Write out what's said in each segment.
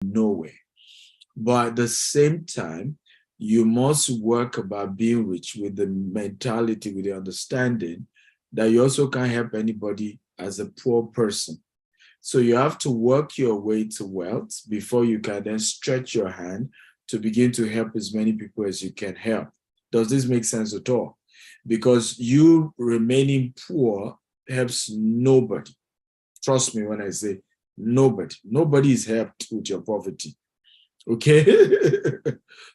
nowhere. But at the same time, you must work about being rich with the mentality, with the understanding that you also can't help anybody as a poor person. So you have to work your way to wealth before you can then stretch your hand to begin to help as many people as you can help. Does this make sense at all? Because you remaining poor helps nobody. Trust me when I say nobody. Nobody is helped with your poverty. Okay?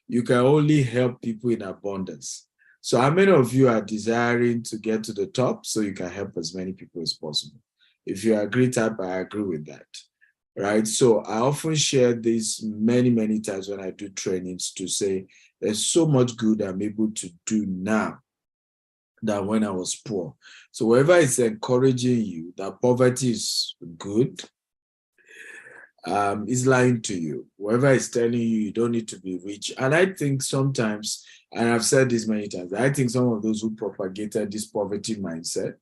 You can only help people in abundance. So how many of you are desiring to get to the top so you can help as many people as possible? If you agree type, I agree with that. Right? So I often share this many times when I do trainings to say there's so much good I'm able to do now than when I was poor. So whoever is encouraging you that poverty is good, is lying to you. Whoever is telling you you don't need to be rich. And I think sometimes, and I've said this many times, I think some of those who propagated this poverty mindset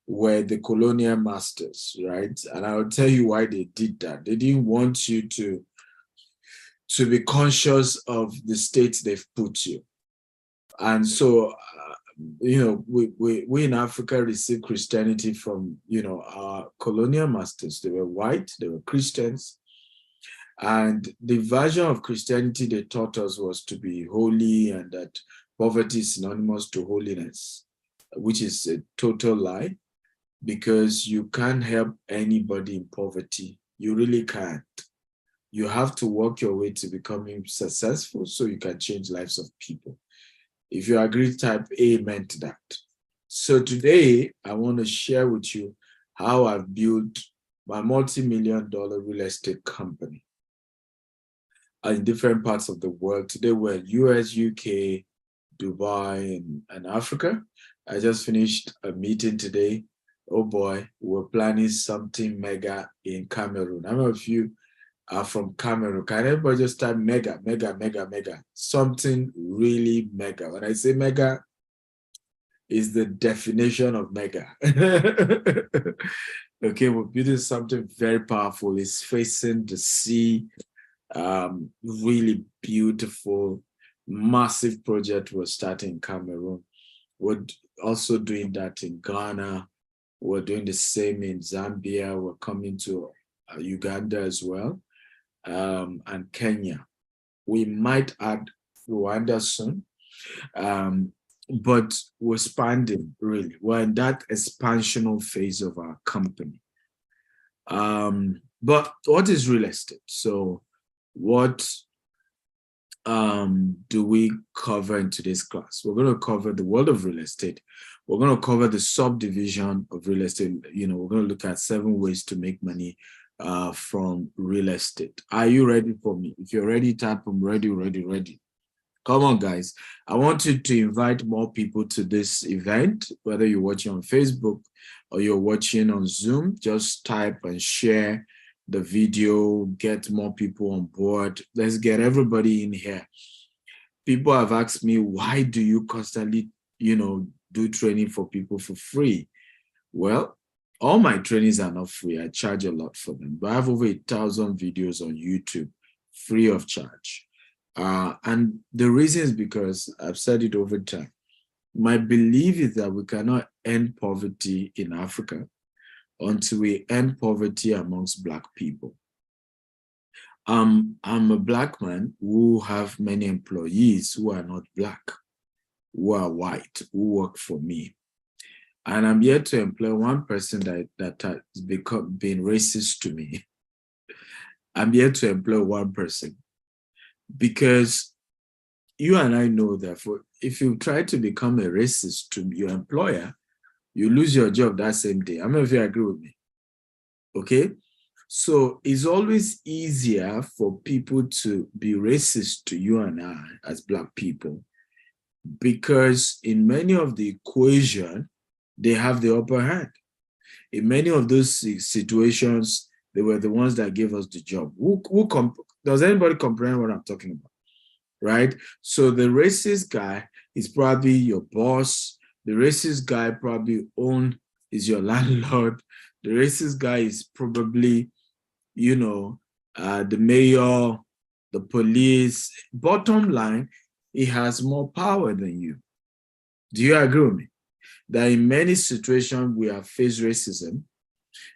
were the colonial masters, right? And I'll tell you why they did that. They didn't want you to be conscious of the state they've put you. And so, we in Africa received Christianity from, our colonial masters. They were white, they were Christians. And the version of Christianity they taught us was to be holy and that poverty is synonymous to holiness, which is a total lie because you can't help anybody in poverty. You really can't. You have to work your way to becoming successful so you can change lives of people. If you agree, type amen to that. So today, I want to share with you how I've built my multi-million-dollar real estate company in different parts of the world. Today, we're in US, UK, Dubai, and Africa. I just finished a meeting today. Oh boy, we're planning something mega in Cameroon. How many of you are from Cameroon? Can everybody just type mega, mega, mega, mega? Something really mega. When I say mega, is the definition of mega. Okay, we're building something very powerful. It's facing the sea. Really beautiful, massive project we're starting in Cameroon. We're also doing that in Ghana. We're doing the same in Zambia. We're coming to Uganda as well, and Kenya. We might add Rwanda soon, but we're expanding, really. We're in that expansional phase of our company. But what is real estate? So what do we cover in today's class? We're going to cover the world of real estate. We're going to cover the subdivision of real estate. We're going to look at 7 ways to make money from real estate. Are you ready for me? If you're ready, type I'm ready, ready, ready. Come on, guys. I want you to invite more people to this event, whether you're watching on Facebook or you're watching on Zoom. Just type and share the video, get more people on board. Let's get everybody in here. People have asked me, why do you constantly, do training for people for free? Well, all my trainings are not free. I charge a lot for them, but I have over 1,000 videos on YouTube, free of charge. And the reason is because I've said it over time. My belief is that we cannot end poverty in Africa until we end poverty amongst Black people. I'm a Black man who have many employees who are not Black, who are white, who work for me. And I'm yet to employ one person that has been racist to me. I'm yet to employ one person. Because you and I know that if you try to become a racist to your employer, you lose your job that same day. How many of you agree with me? Okay? So it's always easier for people to be racist to you and I as Black people because in many of the equation, they have the upper hand. In many of those situations, they were the ones that gave us the job. Does anybody comprehend what I'm talking about? Right? So the racist guy is probably your boss. The racist guy probably is your landlord. The racist guy is probably, the mayor, the police. Bottom line, he has more power than you. Do you agree with me? That in many situations we have faced racism,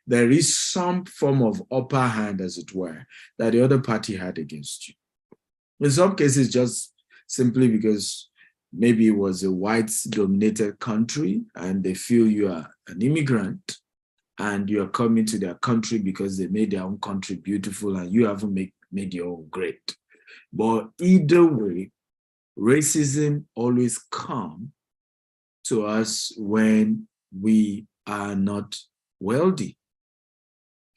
there is some form of upper hand, as it were, that the other party had against you. In some cases, just simply because maybe it was a white-dominated country and they feel you are an immigrant and you are coming to their country because they made their own country beautiful and you haven't made your own great. But either way, racism always comes to us when we are not wealthy,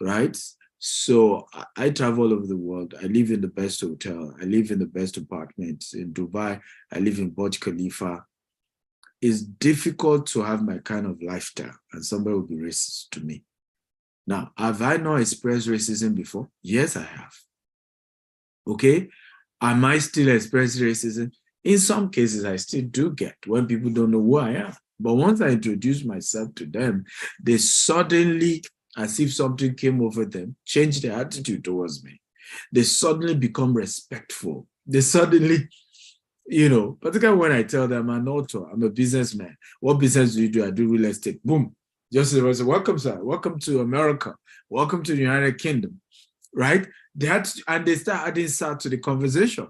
right? So I travel all over the world. I live in the best hotel. I live in the best apartments in Dubai. I live in Burj Khalifa. It's difficult to have my kind of lifestyle and somebody will be racist to me. Now, have I not expressed racism before? Yes, I have. Okay. Am I still expressing racism? In some cases, I still do get when people don't know who I am. But once I introduce myself to them, they suddenly, as if something came over them, change their attitude towards me. They suddenly become respectful. They suddenly, particularly when I tell them I'm an author, I'm a businessman. What business do you do? I do real estate. Boom. Just say, welcome, sir. Welcome to America. Welcome to the United Kingdom. Right? And they start adding start to the conversation.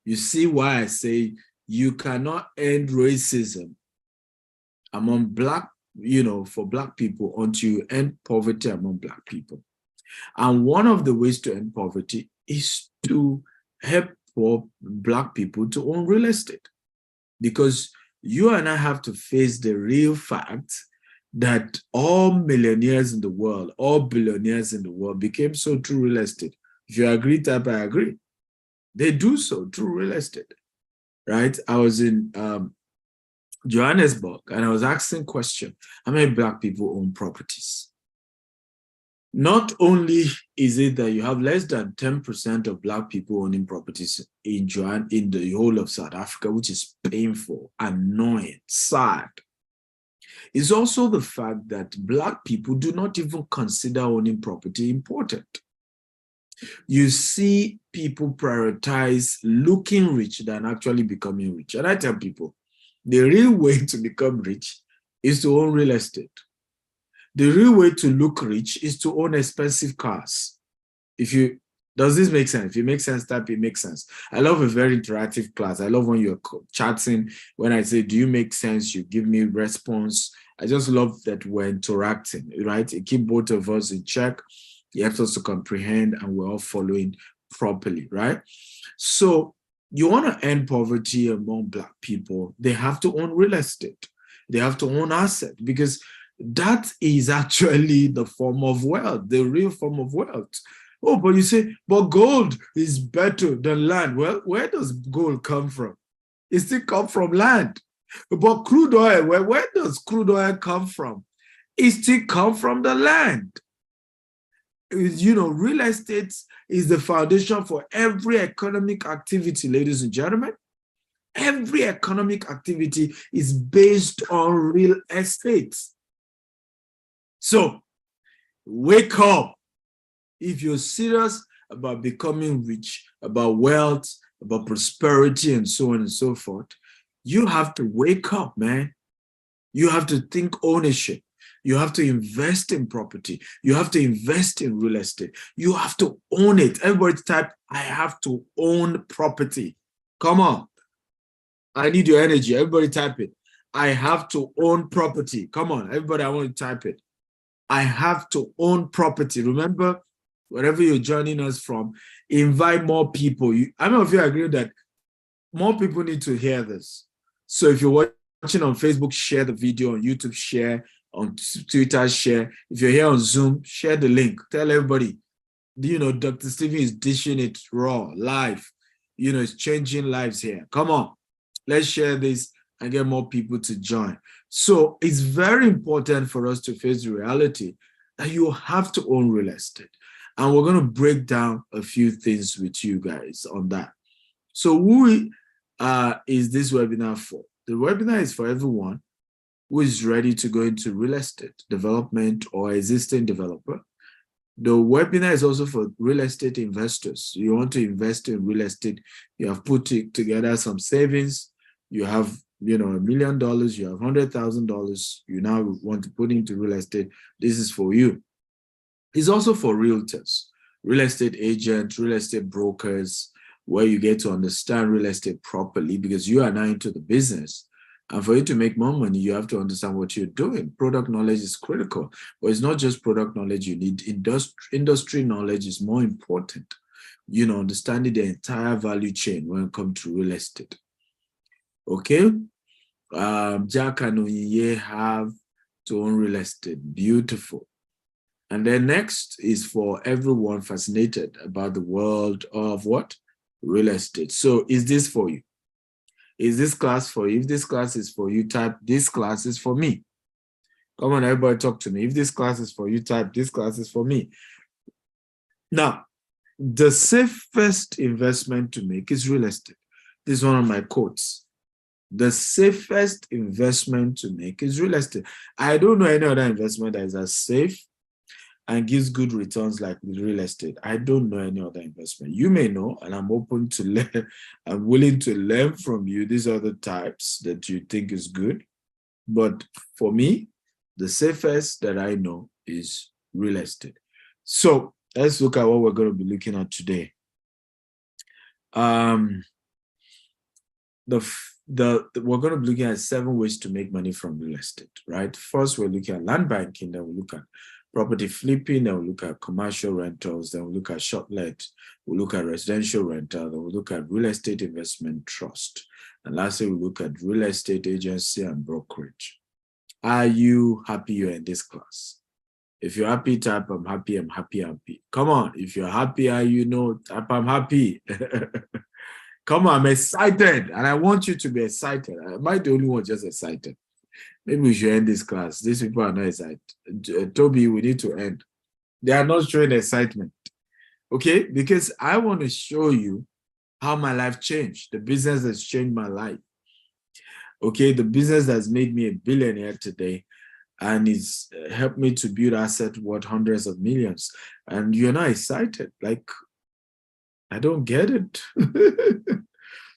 You see why I say you cannot end racism among for Black people until you end poverty among Black people. And one of the ways to end poverty is to help Black people to own real estate. Because you and I have to face the real fact that all millionaires in the world, all billionaires in the world became so through real estate. If you agree, type I agree. They do so through real estate, right? I was in Johannesburg and I was asking question, how many Black people own properties? Not only is it that you have less than 10% of Black people owning properties in the whole of South Africa, which is painful, annoying, sad. It's also the fact that Black people do not even consider owning property important. You see people prioritize looking rich than actually becoming rich. And I tell people, the real way to become rich is to own real estate. The real way to look rich is to own expensive cars. Does this make sense? If it makes sense, type it makes sense. I love a very interactive class. I love when you're chatting. When I say, do you make sense? You give me response. I just love that we're interacting, right? It keeps both of us in check. It helps us to comprehend and we're all following properly, right? So you want to end poverty among Black people, they have to own real estate. They have to own assets because that is actually the form of wealth, the real form of wealth. Oh, but you say, but gold is better than land. Well, where does gold come from? It still comes from land. But crude oil, where does crude oil come from? It still comes from the land. Real estate is the foundation for every economic activity, ladies and gentlemen. Every economic activity is based on real estate. So, wake up. If you're serious about becoming rich, about wealth, about prosperity, and so on and so forth, you have to wake up, man. You have to think ownership. You have to invest in property. You have to invest in real estate. You have to own it. Everybody type, I have to own property. Come on. I need your energy. Everybody type it. I have to own property. Come on. Everybody, I want to type it. I have to own property. Remember, wherever you're joining us from, invite more people. I don't know if you agree that more people need to hear this. So if you're watching on Facebook, share the video. On YouTube, share. On Twitter, share. If you're here on Zoom, share the link. Tell everybody, Dr. Stephen is dishing it raw, live. It's changing lives here. Come on, let's share this and get more people to join. So it's very important for us to face the reality that you have to own real estate. And we're going to break down a few things with you guys on that. So who is this webinar for? The webinar is for everyone who is ready to go into real estate development or existing developer, The webinar is also for real estate investors. You want to invest in real estate, you have put together some savings, you have $1 million, you have $100,000, you now want to put into real estate. This is for you. It's also for realtors, real estate agents, real estate brokers, where you get to understand real estate properly because you are now into the business. And for you to make more money, you have to understand what you're doing. Product knowledge is critical, but it's not just product knowledge you need. Industry knowledge is more important. Understanding the entire value chain when it comes to real estate. Okay? Jack and Onyinye have to own real estate. Beautiful. And then next is for everyone fascinated about the world of what? Real estate. So is this for you? Is this class for you? If this class is for you, type this class is for me. Come on, everybody talk to me. If this class is for you, type this class is for me. Now, the safest investment to make is real estate. This is one of my quotes. The safest investment to make is real estate. I don't know any other investment that is as safe and gives good returns like with real estate. I don't know any other investment. You may know, and I'm open to learn. I'm willing to learn from you these other types that you think is good. But for me, the safest that I know is real estate. So let's look at what we're going to be looking at today. We're going to be looking at 7 ways to make money from real estate, right? First, we're looking at land banking, then we'll look at property flipping, then we'll look at commercial rentals, then we'll look at short-let, we'll look at residential rental, then we'll look at real estate investment trust. And lastly, we'll look at real estate agency and brokerage. Are you happy you're in this class? If you're happy, type I'm happy, I'm happy, I'm happy. Come on, if you're happy, type I'm happy. Come on, I'm excited, and I want you to be excited. Am I the only one just excited? Maybe we should end this class. These people are not excited. Toby, we need to end. They are not showing excitement. Okay? Because I want to show you how my life changed. The business has changed my life. Okay? The business has made me a billionaire today, and it's helped me to build asset worth hundreds of millions. And you're not excited. Like, I don't get it.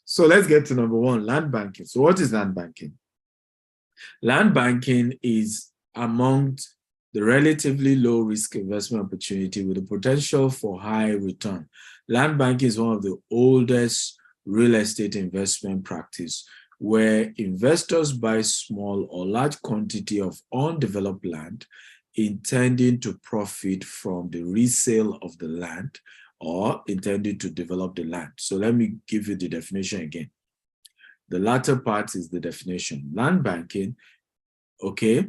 So let's get to number 1, land banking. So what is land banking? Land banking is among the relatively low risk investment opportunity with the potential for high return. Land banking is one of the oldest real estate investment practice where investors buy small or large quantity of undeveloped land intending to profit from the resale of the land or intending to develop the land. So let me give you the definition again. The latter part is the definition. Land banking, okay,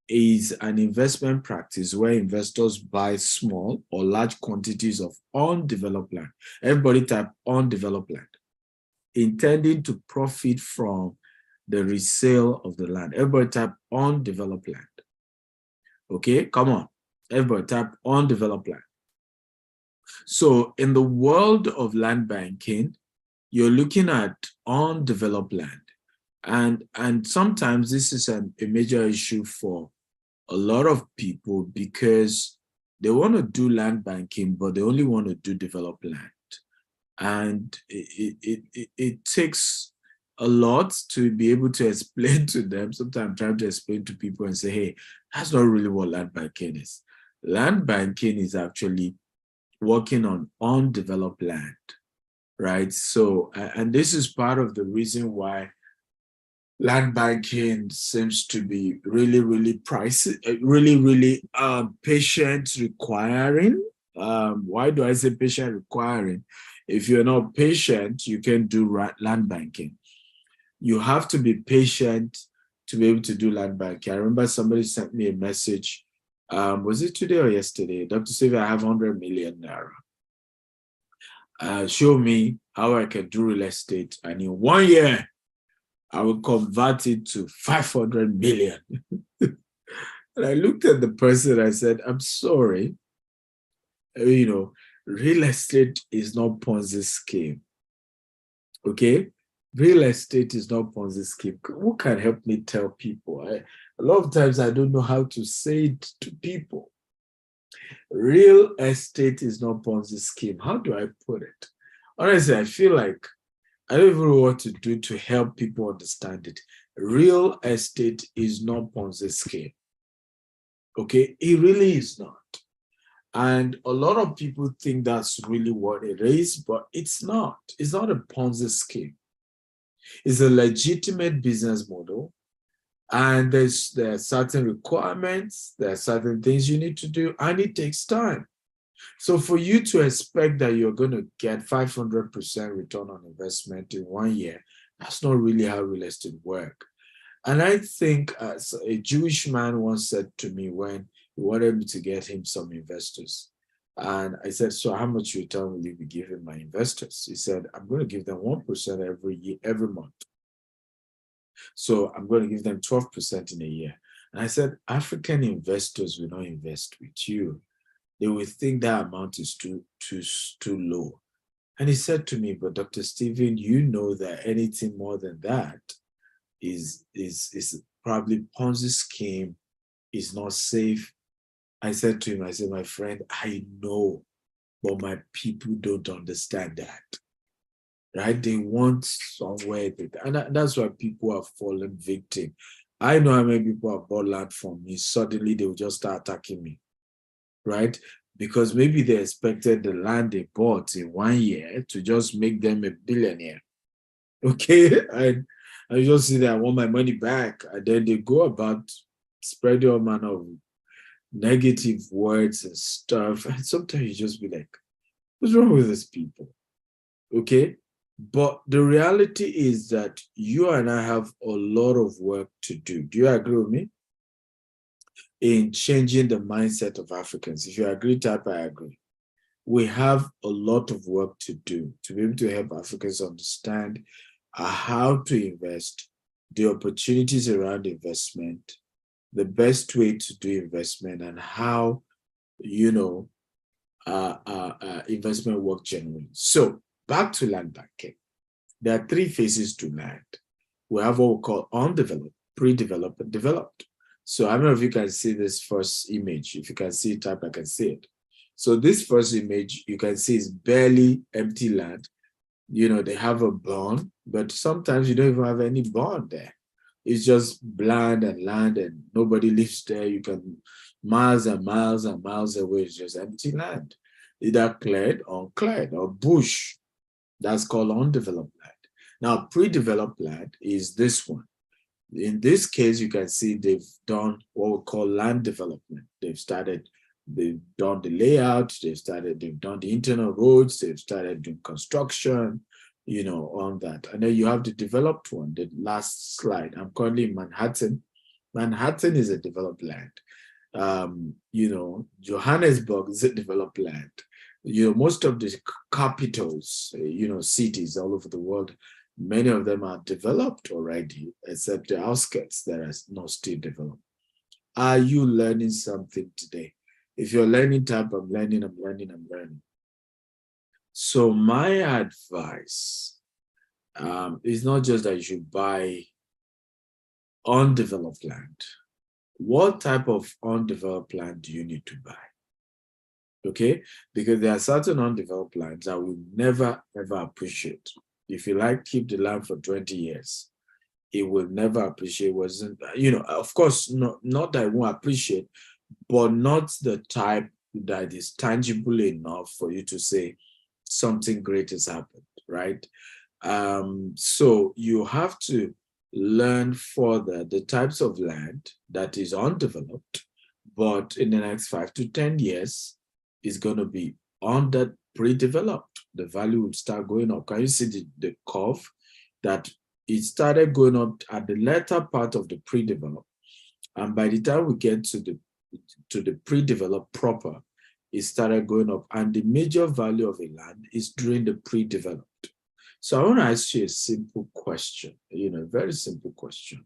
is an investment practice where investors buy small or large quantities of undeveloped land. Everybody type undeveloped land, intending to profit from the resale of the land. Everybody type undeveloped land. Okay, come on. Everybody type undeveloped land. So in the world of land banking, you're looking at undeveloped land. And sometimes this is a major issue for a lot of people because they want to do land banking, but they only want to do developed land. And it takes a lot to be able to explain to them. Sometimes I'm trying to explain to people and say, hey, that's not really what land banking is. Land banking is actually working on undeveloped land, right? So, and this is part of the reason why land banking seems to be really, really pricey, really patient requiring. Why do I say patient requiring? If you're not patient, you can't do land banking. You have to be patient to be able to do land banking. I remember somebody sent me a message. Was it today or yesterday? Dr. Sylvia, I have 100 million naira. Show me how I can do real estate. And in 1 year, I will convert it to 500 million. And I looked at the person, I said, I'm sorry. Real estate is not Ponzi scheme. Okay? Real estate is not Ponzi scheme. Who can help me tell people? A lot of times I don't know how to say it to people. Real estate is not Ponzi scheme. How do I put it? Honestly, I feel like I don't even know what to do to help people understand it. Real estate is not Ponzi scheme. Okay, it really is not. And a lot of people think that's really what it is, but it's not. It's not a Ponzi scheme. It's a legitimate business model. And there are certain requirements, there are certain things you need to do, and it takes time. So for you to expect that you're going to get 500% return on investment in 1 year, that's not really how real estate works. And I think a Jewish man once said to me when he wanted me to get him some investors. And I said, so how much return will you be giving my investors? He said, I'm going to give them 1% every year, every month. So I'm going to give them 12% in a year. And I said, African investors will not invest with you. They will think that amount is too low. And he said to me, but Dr. Stephen, you know that anything more than that is probably Ponzi scheme, is not safe. I said to him, I said, my friend, I know, but my people don't understand that. Right? They want somewhere, and that's why people have fallen victim. I know how many people have bought land from me. Suddenly they will just start attacking me, right? Because maybe they expected the land they bought in 1 year to just make them a billionaire. Okay, and I just see that I want my money back, and then they go about spreading all manner of negative words and stuff. And sometimes you just be like, what's wrong with these people? Okay, but the reality is that you and I have a lot of work to do. Do you agree with me? In changing the mindset of Africans. If you agree, type I agree. We have a lot of work to do to be able to help Africans understand how to invest, the opportunities around investment, the best way to do investment, and how, investment work generally. So back to land banking. There are three phases to land. We have what we call undeveloped, pre-developed, and developed. So I don't know if you can see this first image. If you can see it, type, I can see it. So this first image, you can see is barely empty land. They have a barn, but sometimes you don't even have any barn there. It's just land and nobody lives there. You can miles and miles and miles away, it's just empty land, either cleared or uncleared or bush. That's called undeveloped land. Now, pre-developed land is this one. In this case, you can see they've done what we call land development. They've done the layout, they've done the internal roads, they've started doing construction, on that. And then you have the developed one, the last slide. I'm currently in Manhattan. Manhattan is a developed land. Johannesburg is a developed land. Most of the capitals, cities all over the world, many of them are developed already, except the outskirts that are not still developed. Are you learning something today? If you're learning, type, I'm learning. So my advice is not just that you should buy undeveloped land. What type of undeveloped land do you need to buy? Okay, because there are certain undeveloped lands that will never, ever appreciate. If you keep the land for 20 years, it will never appreciate. Of course, not that it won't appreciate, but not the type that is tangible enough for you to say something great has happened, right? So you have to learn further the types of land that is undeveloped, but in the next 5 to 10 years is going to be pre-developed. The value will start going up. Can you see the curve? That it started going up at the latter part of the pre-developed. And by the time we get to the pre-developed proper, it started going up. And the major value of a land is during the pre-developed. So I want to ask you a simple question, a very simple question.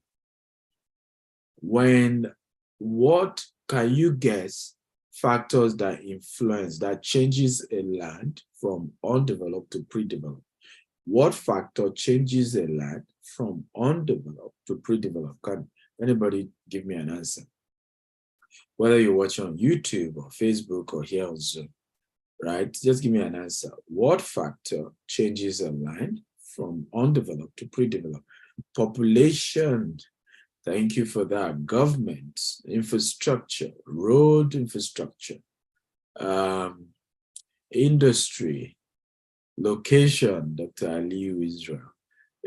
What can you guess factors that influence, that changes a land from undeveloped to pre-developed? What factor changes a land from undeveloped to pre-developed? Can anybody give me an answer? whether you're watching on YouTube or Facebook or here on Zoom, right? Just give me an answer. What factor changes a land from undeveloped to pre-developed? Population. Thank you for that. Government, infrastructure, road infrastructure, industry, location, Dr. Aliu Israel,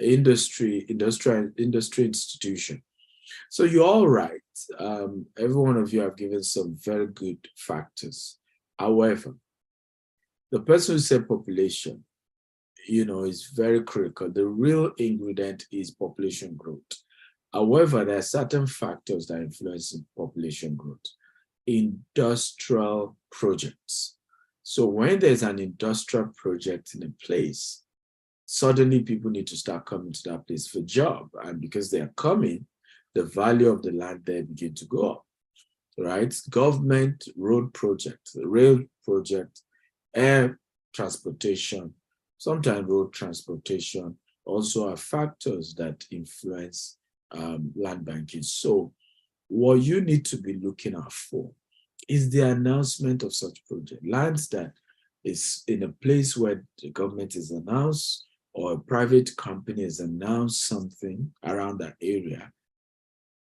industry institution. So you're all right. Every one of you have given some very good factors. However, the person who said population, is very critical. The real ingredient is population growth. However, there are certain factors that influence population growth. Industrial projects. So when there's an industrial project in a place, suddenly people need to start coming to that place for job. And because they are coming, the value of the land there begin to go up, right? Government, road project, rail project, air transportation, sometimes road transportation also are factors that influence land banking. So what you need to be looking out for is the announcement of such project. Lands that is in a place where the government is announced or a private company has announced something around that area,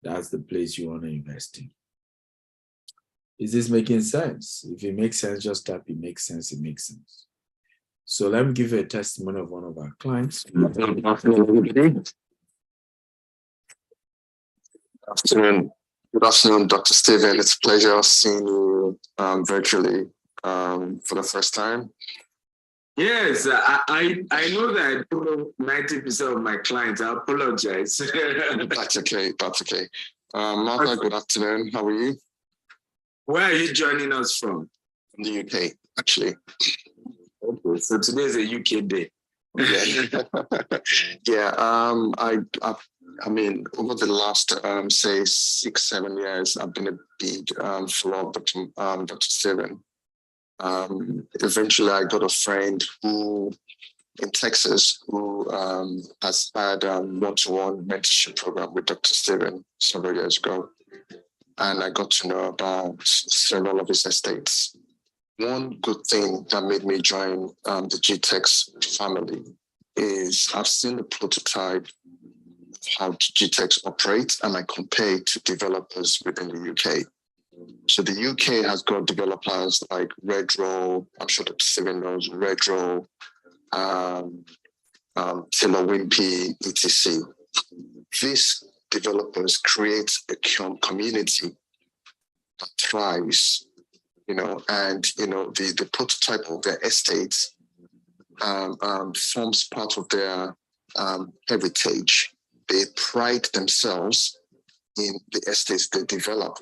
that's the place you want to invest in. Is this making sense? If it makes sense, just type it makes sense, it makes sense. So let me give you a testimony of one of our clients. Good afternoon. Good afternoon, Dr. Stephen. It's a pleasure seeing you virtually for the first time. Yes, I know that 90% of my clients. I apologize. That's okay. That's okay. Martha, good afternoon. How are you? Where are you joining us from? From the UK, actually. Okay, so today is a UK day. Yeah. I mean, over the last, say, 6-7 years, I've been a big follower of Dr. Stephen. Eventually, I got a friend who in Texas who has had one-to-one mentorship program with Dr. Stephen several years ago. And I got to know about several of his estates. One good thing that made me join the GTEx family is I've seen the prototype of how GTEx operates, and I compare it to developers within the UK. So the UK has got developers like Redrow, I'm sure Dr. Stephen knows, Redrow, Taylor Wimpey, etc. These developers create a community that thrives, and the prototype of their estates forms part of their heritage. They pride themselves in the estates they develop.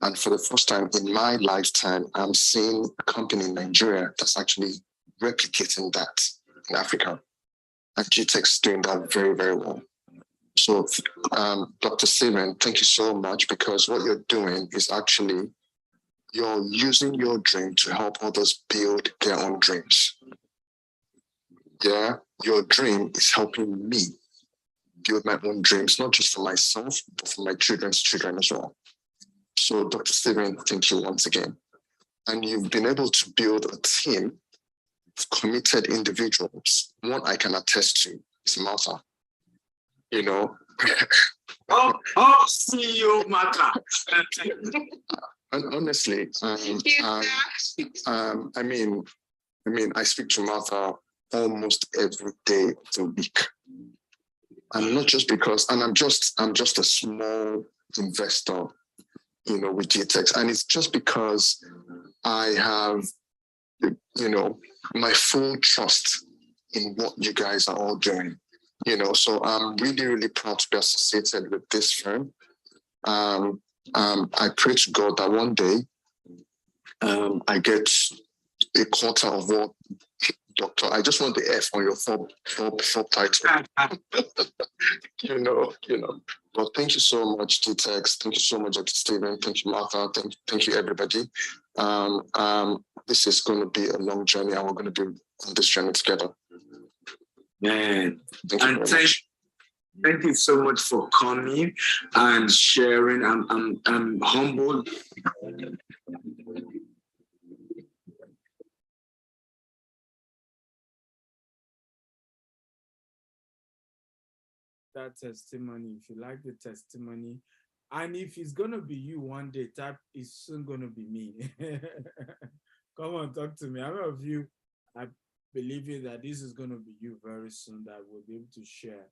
And for the first time in my lifetime, I'm seeing a company in Nigeria that's actually replicating that in Africa. And GTEx is doing that very, very well. So, Dr. Stephen, thank you so much, because what you're doing is actually you're using your dream to help others build their own dreams. Yeah, your dream is helping me build my own dreams, not just for myself, but for my children's children as well. So, Dr. Stephen, thank you once again. And you've been able to build a team of committed individuals. One I can attest to is Martha. CEO Martha. And honestly, I speak to Martha almost every day of the week. And not just because, and I'm just a small investor, with GTEx. And it's just because I have, my full trust in what you guys are all doing. So I'm really, really proud to be associated with this firm. I pray to God that one day I get a quarter of what Doctor. I just want the F on your subtitle. Well, thank you so much, GTEx. Thank you so much, Dr. Stephen. Thank you, Martha. Thank you, everybody. This is going to be a long journey, and we're going to be on this journey together. Man, thank you very much. Thank you so much for coming and sharing. I'm humbled. That testimony, if you like the testimony, and if it's gonna be you one day, type it's soon gonna be me. Come on, talk to me. How many of you are believing that this is gonna be you very soon, that we'll be able to share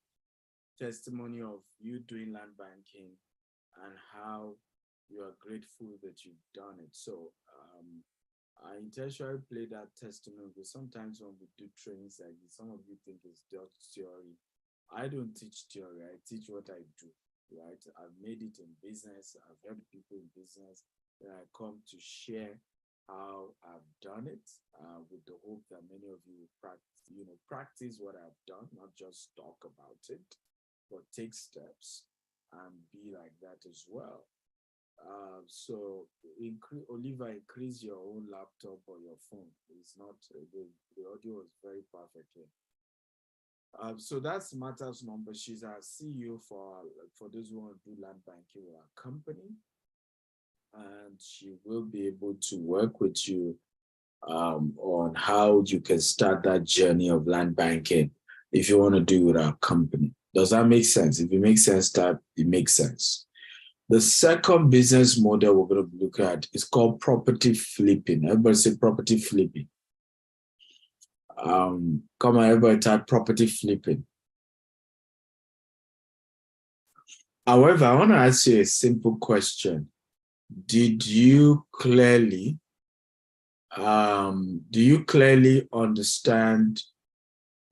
testimony of you doing land banking and how you are grateful that you've done it. So I intentionally play that testimony because sometimes when we do trainings like this, some of you think it's just theory. I don't teach theory, I teach what I do, right? I've made it in business, I've helped people in business, and I come to share how I've done it with the hope that many of you practice what I've done, not just talk about it, but take steps and be like that as well. So, Oliver, increase your own laptop or your phone. It's not the audio is very perfect here. So that's Martha's number. She's our CEO for those who want to do land banking with our company, and she will be able to work with you on how you can start that journey of land banking if you want to do it with our company. Does that make sense? If it makes sense, that it makes sense. The second business model we're going to look at is called property flipping. Everybody say property flipping. Come on, everybody type property flipping. However, I want to ask you a simple question. Did you clearly, do you clearly understand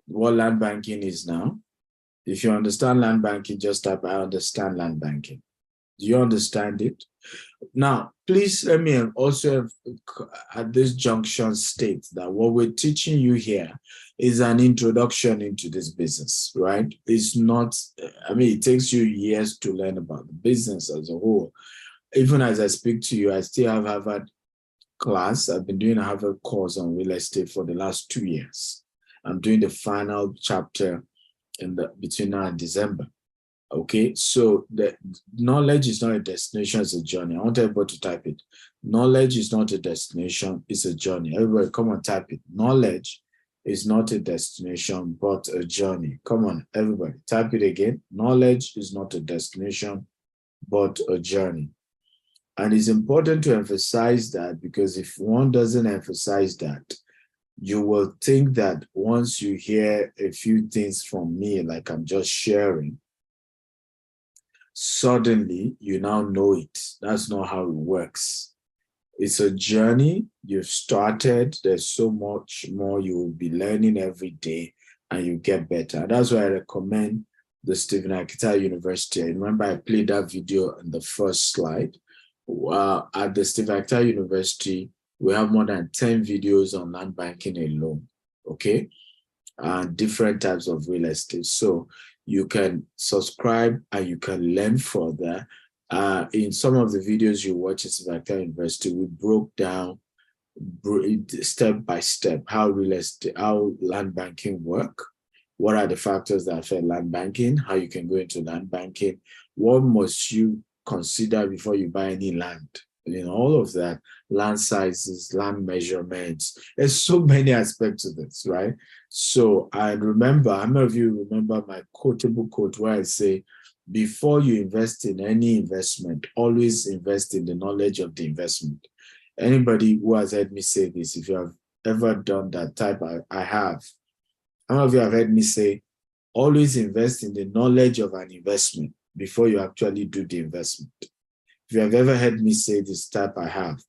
what land banking is now? If you understand land banking, just type, I understand land banking. Do you understand it? Now, please let me also at this junction state that what we're teaching you here is an introduction into this business, right? It's not, I mean, it takes you years to learn about the business as a whole. Even as I speak to you, I still have Harvard class. I've been doing a Harvard course on real estate for the last 2 years. I'm doing the final chapter between now and December. Okay, so the knowledge is not a destination, it's a journey. I want everybody to type it. Knowledge is not a destination, it's a journey. Everybody, come on, type it. Knowledge is not a destination, but a journey. Come on, everybody, type it again. Knowledge is not a destination, but a journey. And it's important to emphasize that, because if one doesn't emphasize that, you will think that once you hear a few things from me, like I'm just sharing, suddenly you now know it. That's not how it works. It's a journey. You've started. There's so much more you will be learning every day, and you get better. That's why I recommend the Stephen Akita University. I remember I played that video in the first slide. At the Stephen Akita University, we have more than 10 videos on land banking alone, okay? And different types of real estate. So you can subscribe and you can learn further. In some of the videos you watch at Stephen Akita University, we broke down step by step how real estate, how land banking work. What are the factors that affect land banking? How you can go into land banking? What must you consider before you buy any land? You know, all of that, land sizes, land measurements. There's so many aspects of this, right? So I remember, how many of you remember my quotable quote where I say, before you invest in any investment, always invest in the knowledge of the investment. Anybody who has heard me say this, if you have ever done that type, I have. How many of you have heard me say, always invest in the knowledge of an investment before you actually do the investment? If you have ever heard me say this type, I have.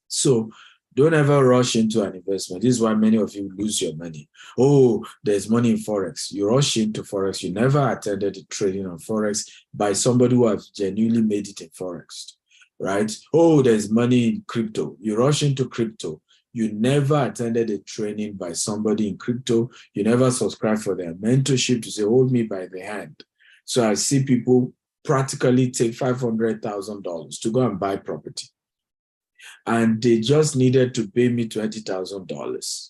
So don't ever rush into an investment. This is why many of you lose your money. Oh, there's money in Forex. You rush into Forex. You never attended the trading on Forex by somebody who has genuinely made it in Forex, right? Oh, there's money in crypto. You rush into crypto. You never attended a training by somebody in crypto. You never subscribed for their mentorship to say, hold me by the hand. So I see people practically take $500,000 to go and buy property. And they just needed to pay me $20,000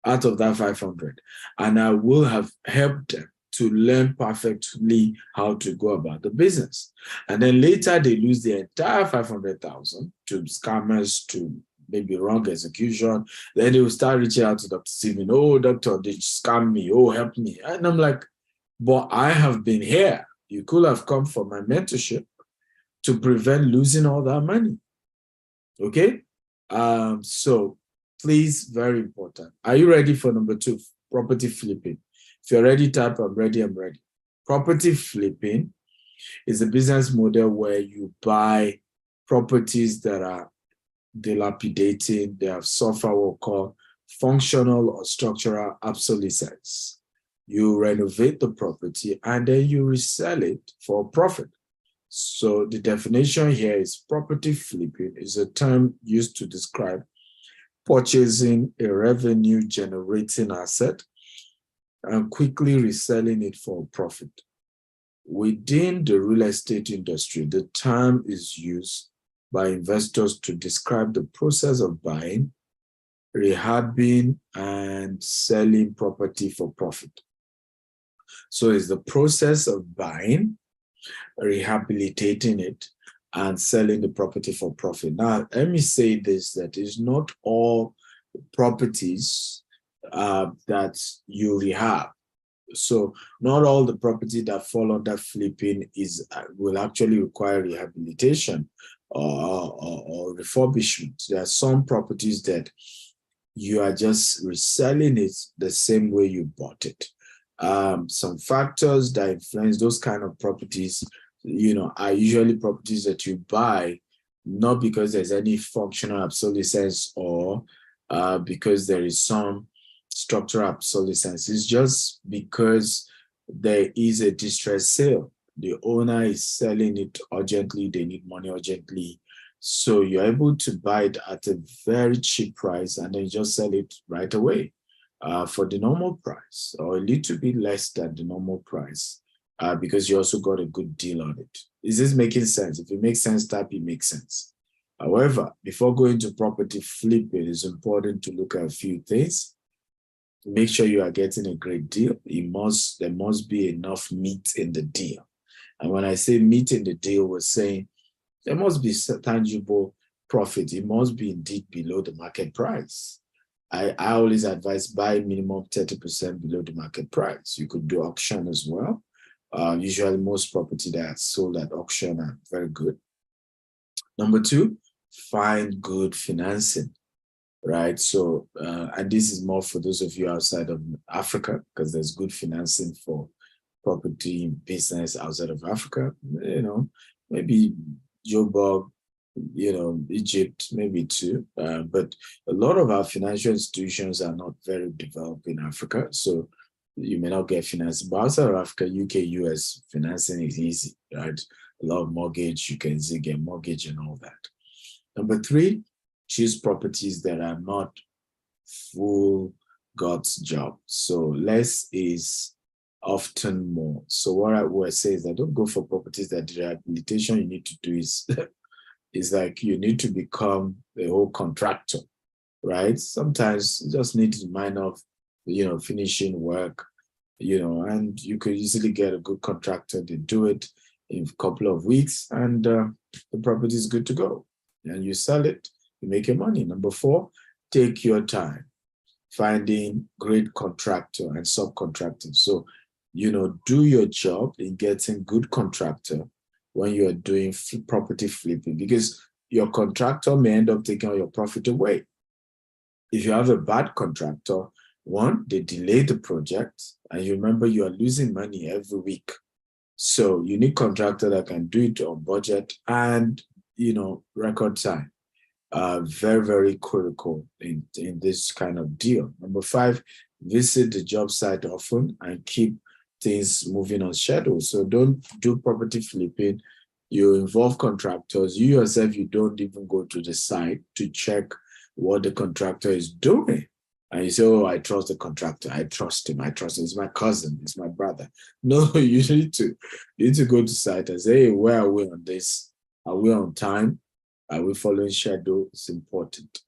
out of that 500. And I will have helped them to learn perfectly how to go about the business. And then later they lose the entire 500,000 to scammers, to maybe wrong execution. Then they will start reaching out to Dr. Stephen. Oh, doctor, they scam me. Oh, help me. And I'm like, but I have been here. You could have come for my mentorship to prevent losing all that money. Okay? So please, very important. Are you ready for number 2? Property flipping. If you're ready, type I'm ready, I'm ready. Property flipping is a business model where you buy properties that are dilapidating. They have suffered what we call functional or structural obsolescence. You renovate the property and then you resell it for a profit. So the definition here is property flipping is a term used to describe purchasing a revenue generating asset and quickly reselling it for a profit. Within the real estate industry, the term is used by investors to describe the process of buying, rehabbing, and selling property for profit. So it's the process of buying, rehabilitating it, and selling the property for profit. Now, let me say this, that is not all properties that you rehab. So not all the property that fall under flipping will actually require rehabilitation or refurbishment. There are some properties that you are just reselling it the same way you bought it. Some factors that influence those kind of properties, are usually properties that you buy not because there's any functional obsolescence or because there is some structural obsolescence. It's just because there is a distress sale. The owner is selling it urgently. They need money urgently. So you're able to buy it at a very cheap price and then just sell it right away for the normal price or a little bit less than the normal price because you also got a good deal on it. Is this making sense? If it makes sense, type it makes sense. However, before going to property flipping, it's important to look at a few things. Make sure you are getting a great deal. There must be enough meat in the deal. And when I say meat in the deal, we're saying there must be tangible profit. It must be indeed below the market price. I always advise buy minimum 30% below the market price. You could do auction as well. Usually most property that are sold at auction are very good. Number 2, find good financing. Right. So, and this is more for those of you outside of Africa, because there's good financing for property business outside of Africa, maybe Joburg, Egypt, maybe too. But a lot of our financial institutions are not very developed in Africa. So you may not get financing. But outside of Africa, UK, US, financing is easy, right? A lot of mortgage, you can easily get mortgage and all that. Number 3, choose properties that are not full God's job. So less is often more. So what I would say is that don't go for properties that the rehabilitation you need to do is like you need to become a whole contractor, right? Sometimes you just need to mind of, finishing work, and you could easily get a good contractor to do it in a couple of weeks and the property is good to go. And you sell it, you make your money. Number 4, take your time finding great contractor and subcontractor. So, do your job in getting good contractor when you're doing property flipping, because your contractor may end up taking all your profit away. If you have a bad contractor, 1, they delay the project, and you remember you are losing money every week. So you need contractor that can do it on budget and record time. Very, very critical in this kind of deal. Number 5, visit the job site often and keep things moving on schedule. So don't do property flipping. You involve contractors. You yourself, you don't even go to the site to check what the contractor is doing. And you say, oh, I trust the contractor. I trust him. It's my cousin. It's my brother. No, you need to go to site and say, hey, where are we on this? Are we on time? Are we following schedule? It's important.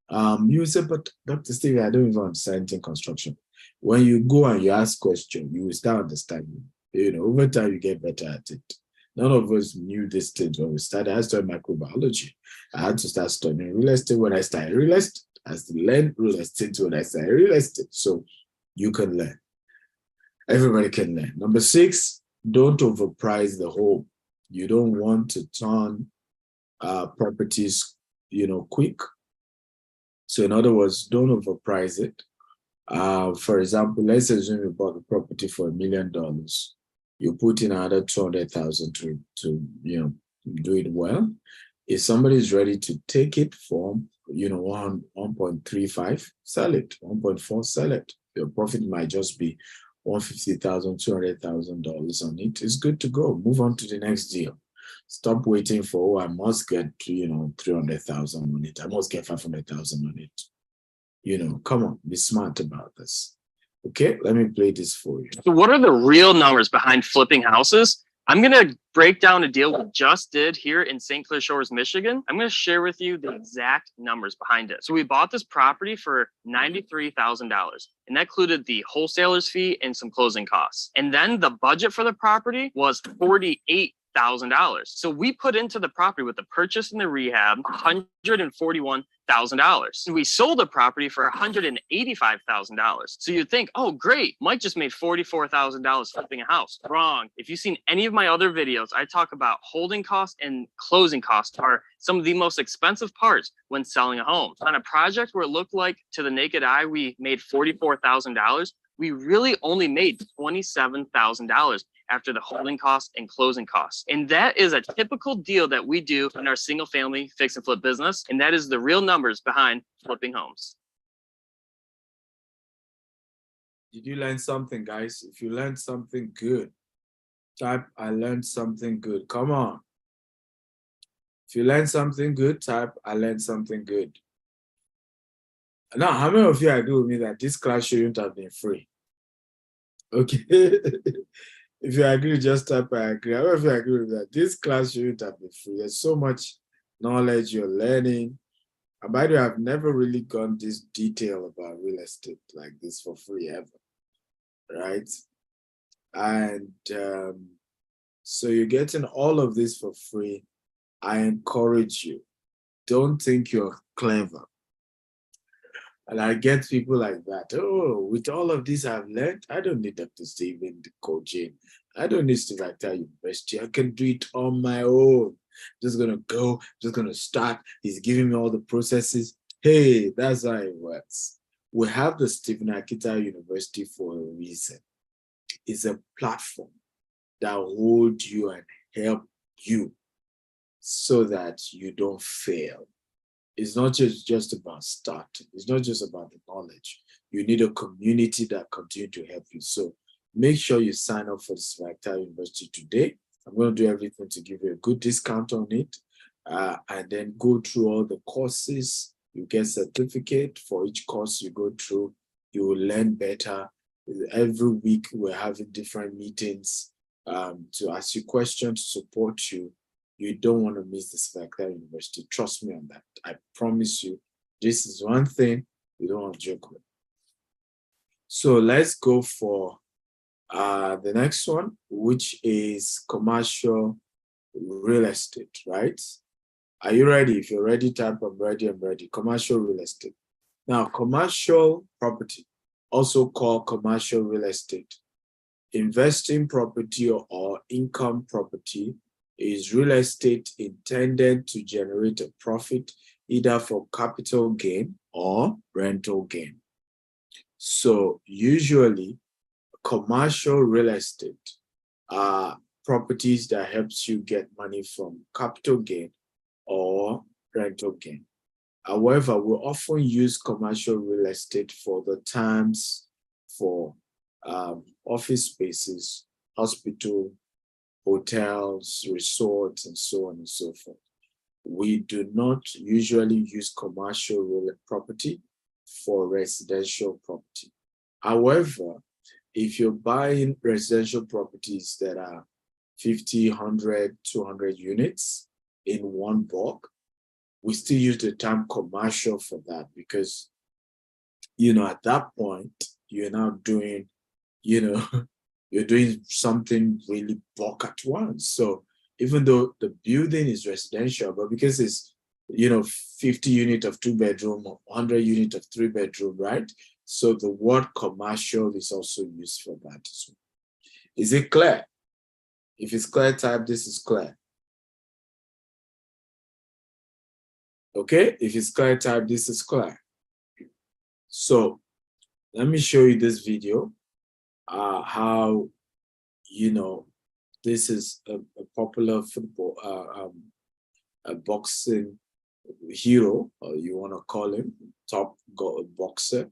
You say, but Dr. Steve, I don't even understand anything construction. When you go and you ask questions, you will start understanding. You know, over time you get better at it. None of us knew this thing when we started. I studied microbiology. I had to start studying real estate when I started real estate. I had to learn real estate when I started real estate. So you can learn. Everybody can learn. Number 6, don't overprice the home. You don't want to turn properties, you know, quick. So in other words, don't overprice it. For example, let's assume you bought the property for $1 million. You put in another 200,000 to you know, do it well. If somebody is ready to take it for, you know, 1.35, sell it. 1.4, sell it. Your profit might just be $150,000, $200,000 on it. It's good to go. Move on to the next deal. Stop waiting for, oh, I must get, you know, 300,000 on it. I must get 500,000 on it. You know, come on, be smart about this. Okay, let me play this for you. So what are the real numbers behind flipping houses? I'm going to break down a deal we just did here in St. Clair Shores, Michigan. I'm going to share with you the exact numbers behind it. So we bought this property for $93,000, and that included the wholesaler's fee and some closing costs. And then the budget for the property was $48,000. So we put into the property with the purchase and the rehab $141,000. And we sold the property for $185,000. So you'd think, oh, great, Mike just made $44,000 flipping a house. Wrong. If you've seen any of my other videos, I talk about holding costs and closing costs are some of the most expensive parts when selling a home. On a project where it looked like to the naked eye, we made $44,000, we really only made $27,000 after the holding costs and closing costs. And that is a typical deal that we do in our single family fix and flip business. And that is the real numbers behind flipping homes. Did you learn something, guys? If you learned something good, type I learned something good. Come on. If you learned something good, type I learned something good. Now, how many of you agree with me that this class shouldn't have been free? Okay. If you agree, just type I agree. How many of you agree with that? This class shouldn't have been free. There's so much knowledge you're learning. And by the way, I've never really gone this detail about real estate like this for free ever, right? And so you're getting all of this for free. I encourage you. Don't think you're clever. And I get people like that. Oh, with all of this I've learned, I don't need Dr. Steven coaching. I don't need Steve Acta University. I can do it on my own. Just gonna go, just gonna start. He's giving me all the processes. Hey, that's how it works. We have the Stephen Akita University for a reason. It's a platform that holds you and help you so that you don't fail. It's not just about starting. It's not just about the knowledge. You need a community that continue to help you. So make sure you sign up for the Svacta University today. I'm going to do everything to give you a good discount on it. And then go through all the courses. You get certificate for each course you go through. You will learn better. Every week we're having different meetings to ask you questions, to support you. You don't want to miss the Svacta University. Trust me on that. I promise you, this is one thing you don't want to joke with. So let's go for the next one, which is commercial real estate, right? Are you ready? If you're ready, type I'm ready, I'm ready. Commercial real estate. Now, commercial property, also called commercial real estate. Investing property or income property is real estate intended to generate a profit either for capital gain or rental gain. So usually commercial real estate are properties that helps you get money from capital gain or rental gain. However, we often use commercial real estate for the terms for office spaces, hospital, hotels, resorts, and so on and so forth. We do not usually use commercial real property for residential property. However, if you're buying residential properties that are 50, 100, 200 units in one block, we still use the term commercial for that because, you know, at that point, you're now doing, you know, you're doing something really bulk at once. So even though the building is residential, but because it's, 50 unit of 2-bedroom or 100 unit of 3-bedroom, right? So the word commercial is also used for that as well. Is it clear? If it's clear, type this is clear. Okay, if it's clear, type this is clear. So let me show you this video, how, this is a popular football, a boxing hero, or you want to call him, top boxer,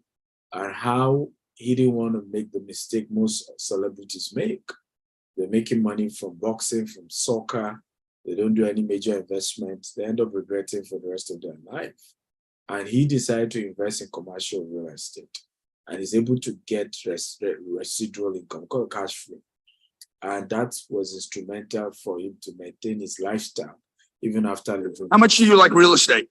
and how he didn't want to make the mistake most celebrities make. They're making money from boxing, from soccer. They don't do any major investments. They end up regretting for the rest of their life. And he decided to invest in commercial real estate and is able to get residual income called cash flow. And that was instrumental for him to maintain his lifestyle even after living. How much do you like real estate?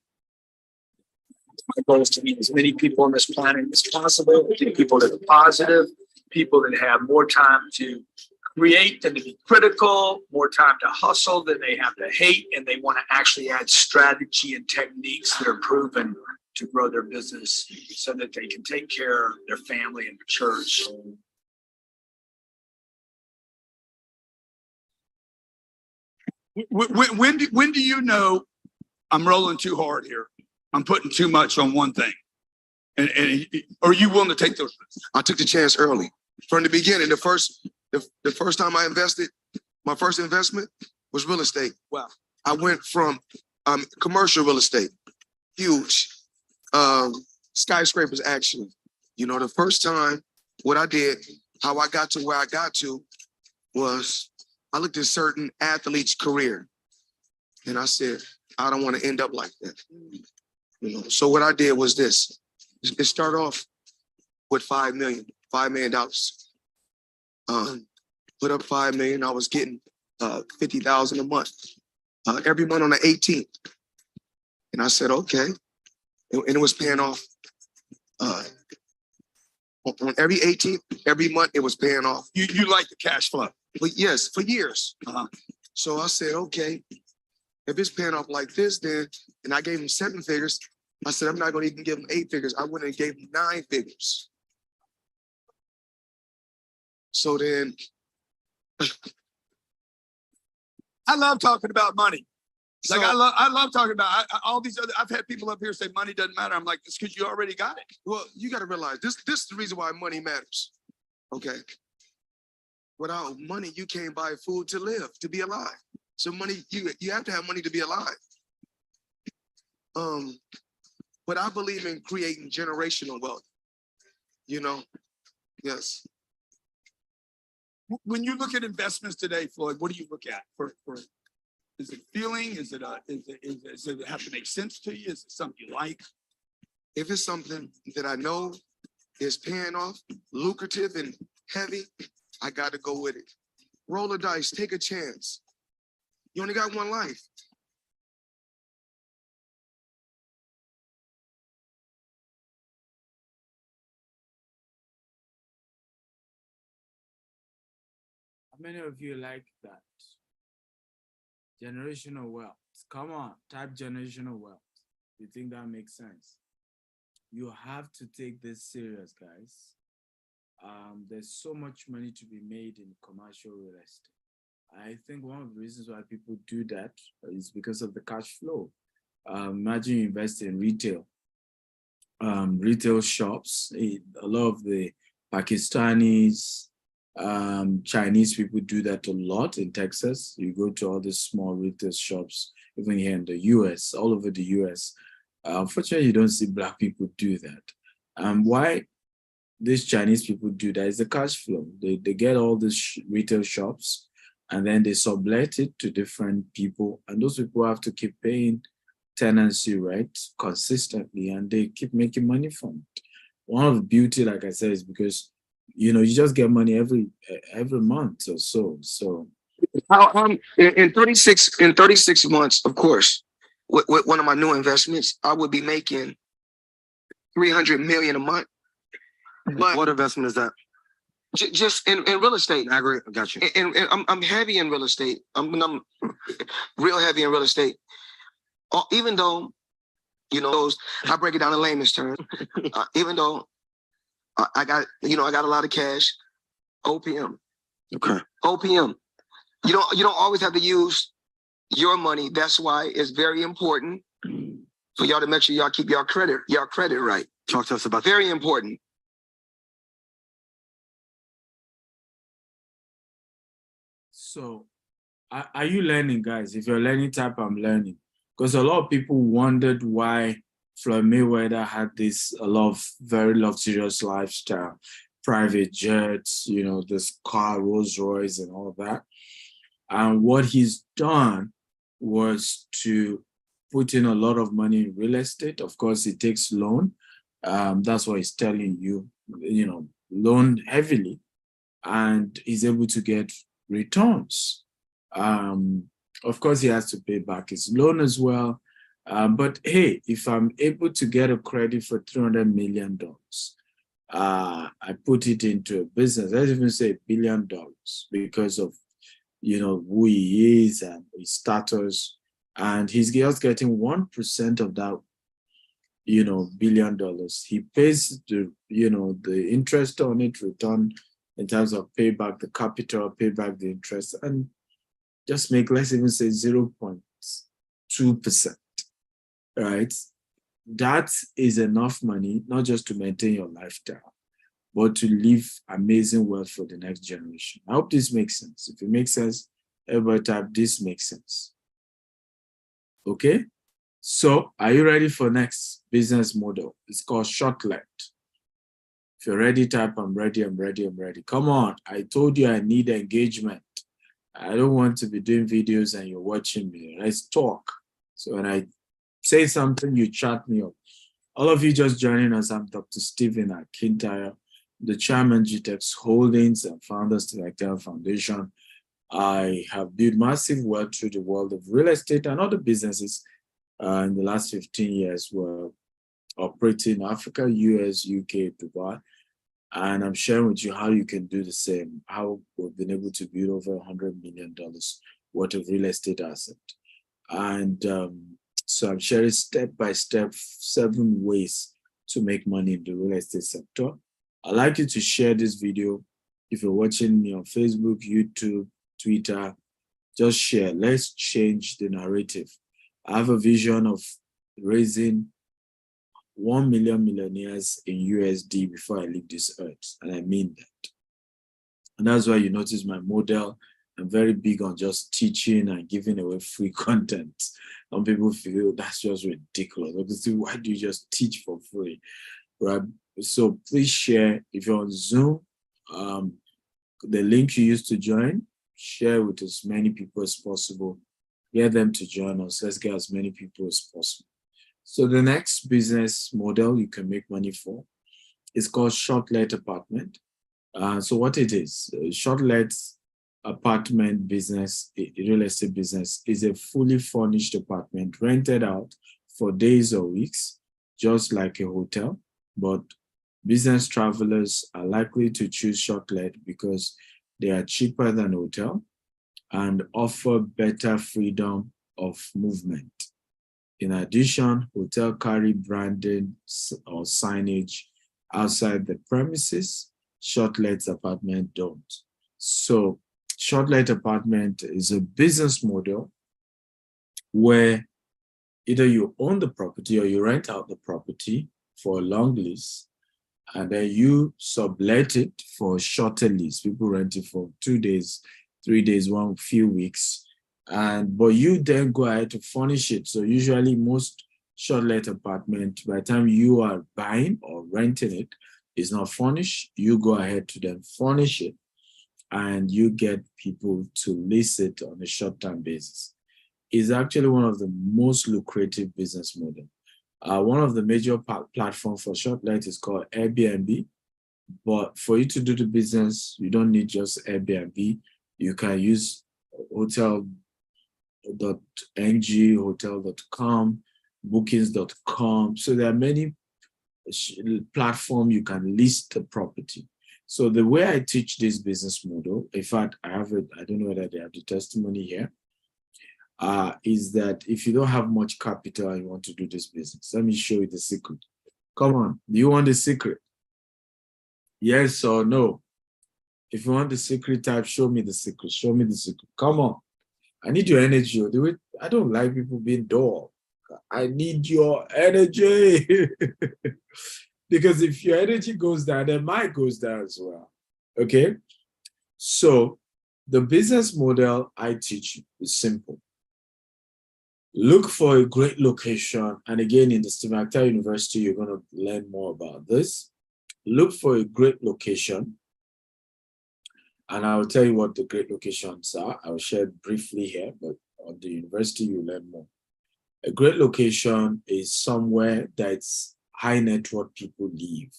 My goal is to meet as many people on this planet as possible, people that are positive, people that have more time to create than to be critical, more time to hustle than they have to hate, and they want to actually add strategy and techniques that are proven to grow their business so that they can take care of their family and the church. When do you know I'm rolling too hard here? I'm putting too much on one thing. And are you willing to take those risks? I took the chance early from the beginning. The first time I invested, my first investment was real estate. Wow. I went from commercial real estate, huge, skyscrapers actually. The first time, what I did, how I got to where I got to was I looked at certain athletes' career and I said, I don't want to end up like that. So what I did was this. It started off with $5 million. Put up $5 million. I was getting $50,000 a month, every month on the 18th. And I said, okay. And it was paying off on every 18th, every month it was paying off. You like the cash flow? But yes, for years. Uh-huh. So I said, okay, if it's paying off like this, then, and I gave him 7 figures. I said, I'm not going to even give him 8 figures. I went and gave him 9 figures. So then. I love talking about money. Like So, I love talking about all these other. I've had people up here say money doesn't matter. I'm like, it's because you already got it. well, you got to realize this is the reason why money matters. Okay. Without money, you can't buy food to live, to be alive. So money, you have to have money to be alive. But I believe in creating generational wealth. Yes. When you look at investments today, Floyd, what do you look at for is it feeling? Is it does it have to make sense to you? Is it something you like? If it's something that I know is paying off, lucrative and heavy, I got to go with it. Roll the dice, take a chance. You only got one life. How many of you like that? Generational wealth. Come on, type generational wealth. You think that makes sense? You have to take this serious, guys. There's so much money to be made in commercial real estate. I think one of the reasons why people do that is because of the cash flow. Imagine you invest in retail shops. A lot of the Pakistanis, Chinese people do that a lot in Texas. You go to all these small retail shops, even here in the US, all over the US. Unfortunately, you don't see Black people do that. Why these Chinese people do that is the cash flow. They get all these retail shops and then they sublet it to different people. And those people have to keep paying tenancy rent consistently and they keep making money from it. One of the beauty, like I said, is because you just get money every month or so. So How in 36 months, of course, with one of my new investments, I would be making $300 million a month. But What investment is that? just in real estate. I agree. I got you. And I'm heavy in real estate. I'm real heavy in real estate. Even though, I break it down in layman's terms. Even though I got a lot of cash, OPM. Okay. OPM. You don't always have to use your money. That's why it's very important for y'all to make sure y'all keep y'all credit right. Talk to us about that. Very important. So, are you learning, guys? If you're learning, type I'm learning. Because a lot of people wondered why Floyd Mayweather had a lot of very luxurious lifestyle, private jets, this car, Rolls Royce and all that. And what he's done was to put in a lot of money in real estate. Of course, it takes loan. That's what he's telling you, loan heavily. And he's able to get returns. Of course, he has to pay back his loan as well. But hey, if I'm able to get a credit for $300 million, I put it into a business, let's even say $1 billion, because of who he is and his status, and he's just getting 1% of that $1 billion. He pays the interest on it, return in terms of pay back the capital, pay back the interest, and just make, let's even say 0.2%, right? That is enough money, not just to maintain your lifestyle, but to leave amazing wealth for the next generation. I hope this makes sense. If it makes sense, everybody type this makes sense. Okay? So are you ready for next business model? It's called short-let. If you're ready, type I'm ready, I'm ready, I'm ready. Come on, I told you I need engagement. I don't want to be doing videos and you're watching me. Let's talk. So when I say something, you chat me up. All of you just joining us, I'm Dr. Stephen Akintaya, the chairman, GTEX Holdings and founder, Stilactera Foundation. I have built massive wealth through the world of real estate and other businesses in the last 15 years. We're operating in Africa, US, UK, Dubai. And I'm sharing with you how you can do the same, how we've been able to build over $100 million worth of real estate asset. And so I'm sharing step-by-step 7 ways to make money in the real estate sector. I'd like you to share this video. If you're watching me on Facebook, YouTube, Twitter, just share. Let's change the narrative. I have a vision of raising 1 million millionaires in USD before I leave this earth, and I mean that. And that's why you notice my model. I'm very big on just teaching and giving away free content. Some people feel that's just ridiculous. Because why do you just teach for free, right? So please share. If you're on Zoom, the link you used to join, share with as many people as possible. Get them to join us. Let's get as many people as possible. So the next business model you can make money for is called short-let apartment. So what it is, short-let apartment business, real estate business, is a fully furnished apartment rented out for days or weeks, just like a hotel. But business travelers are likely to choose short-let because they are cheaper than hotel and offer better freedom of movement. In addition, hotel carry branding or signage outside the premises. Short-let apartment don't. So short-let apartment is a business model where either you own the property or you rent out the property for a long lease, and then you sublet it for a shorter lease. People rent it for 2 days, 3 days, one few weeks. But you then go ahead to furnish it. So usually most short-let apartment, by the time you are buying or renting it, is not furnished. You go ahead to then furnish it, and you get people to lease it on a short-term basis. It's actually one of the most lucrative business models. One of the major platforms for short-let is called Airbnb. But for you to do the business, you don't need just Airbnb. You can use hotel.ng, hotel.com, bookings.com. So there are many platform you can list the property. So the way I teach this business model, in fact, I have it, I don't know whether they have the testimony here, is that if you don't have much capital and you want to do this business, let me show you the secret. Come on, do you want the secret? Yes or no? If you want the secret type, show me the secret. Show me the secret. Come on. I need your energy. I don't like people being dull. I need your energy. Because if your energy goes down, then mine goes down as well. Okay? So the business model I teach is simple. Look for a great location. And again, in the Stephen Akhtar University, you're going to learn more about this. Look for a great location. And I'll tell you what the great locations are. I'll share briefly here, but on the university, you learn more. A great location is somewhere that's high net worth people live.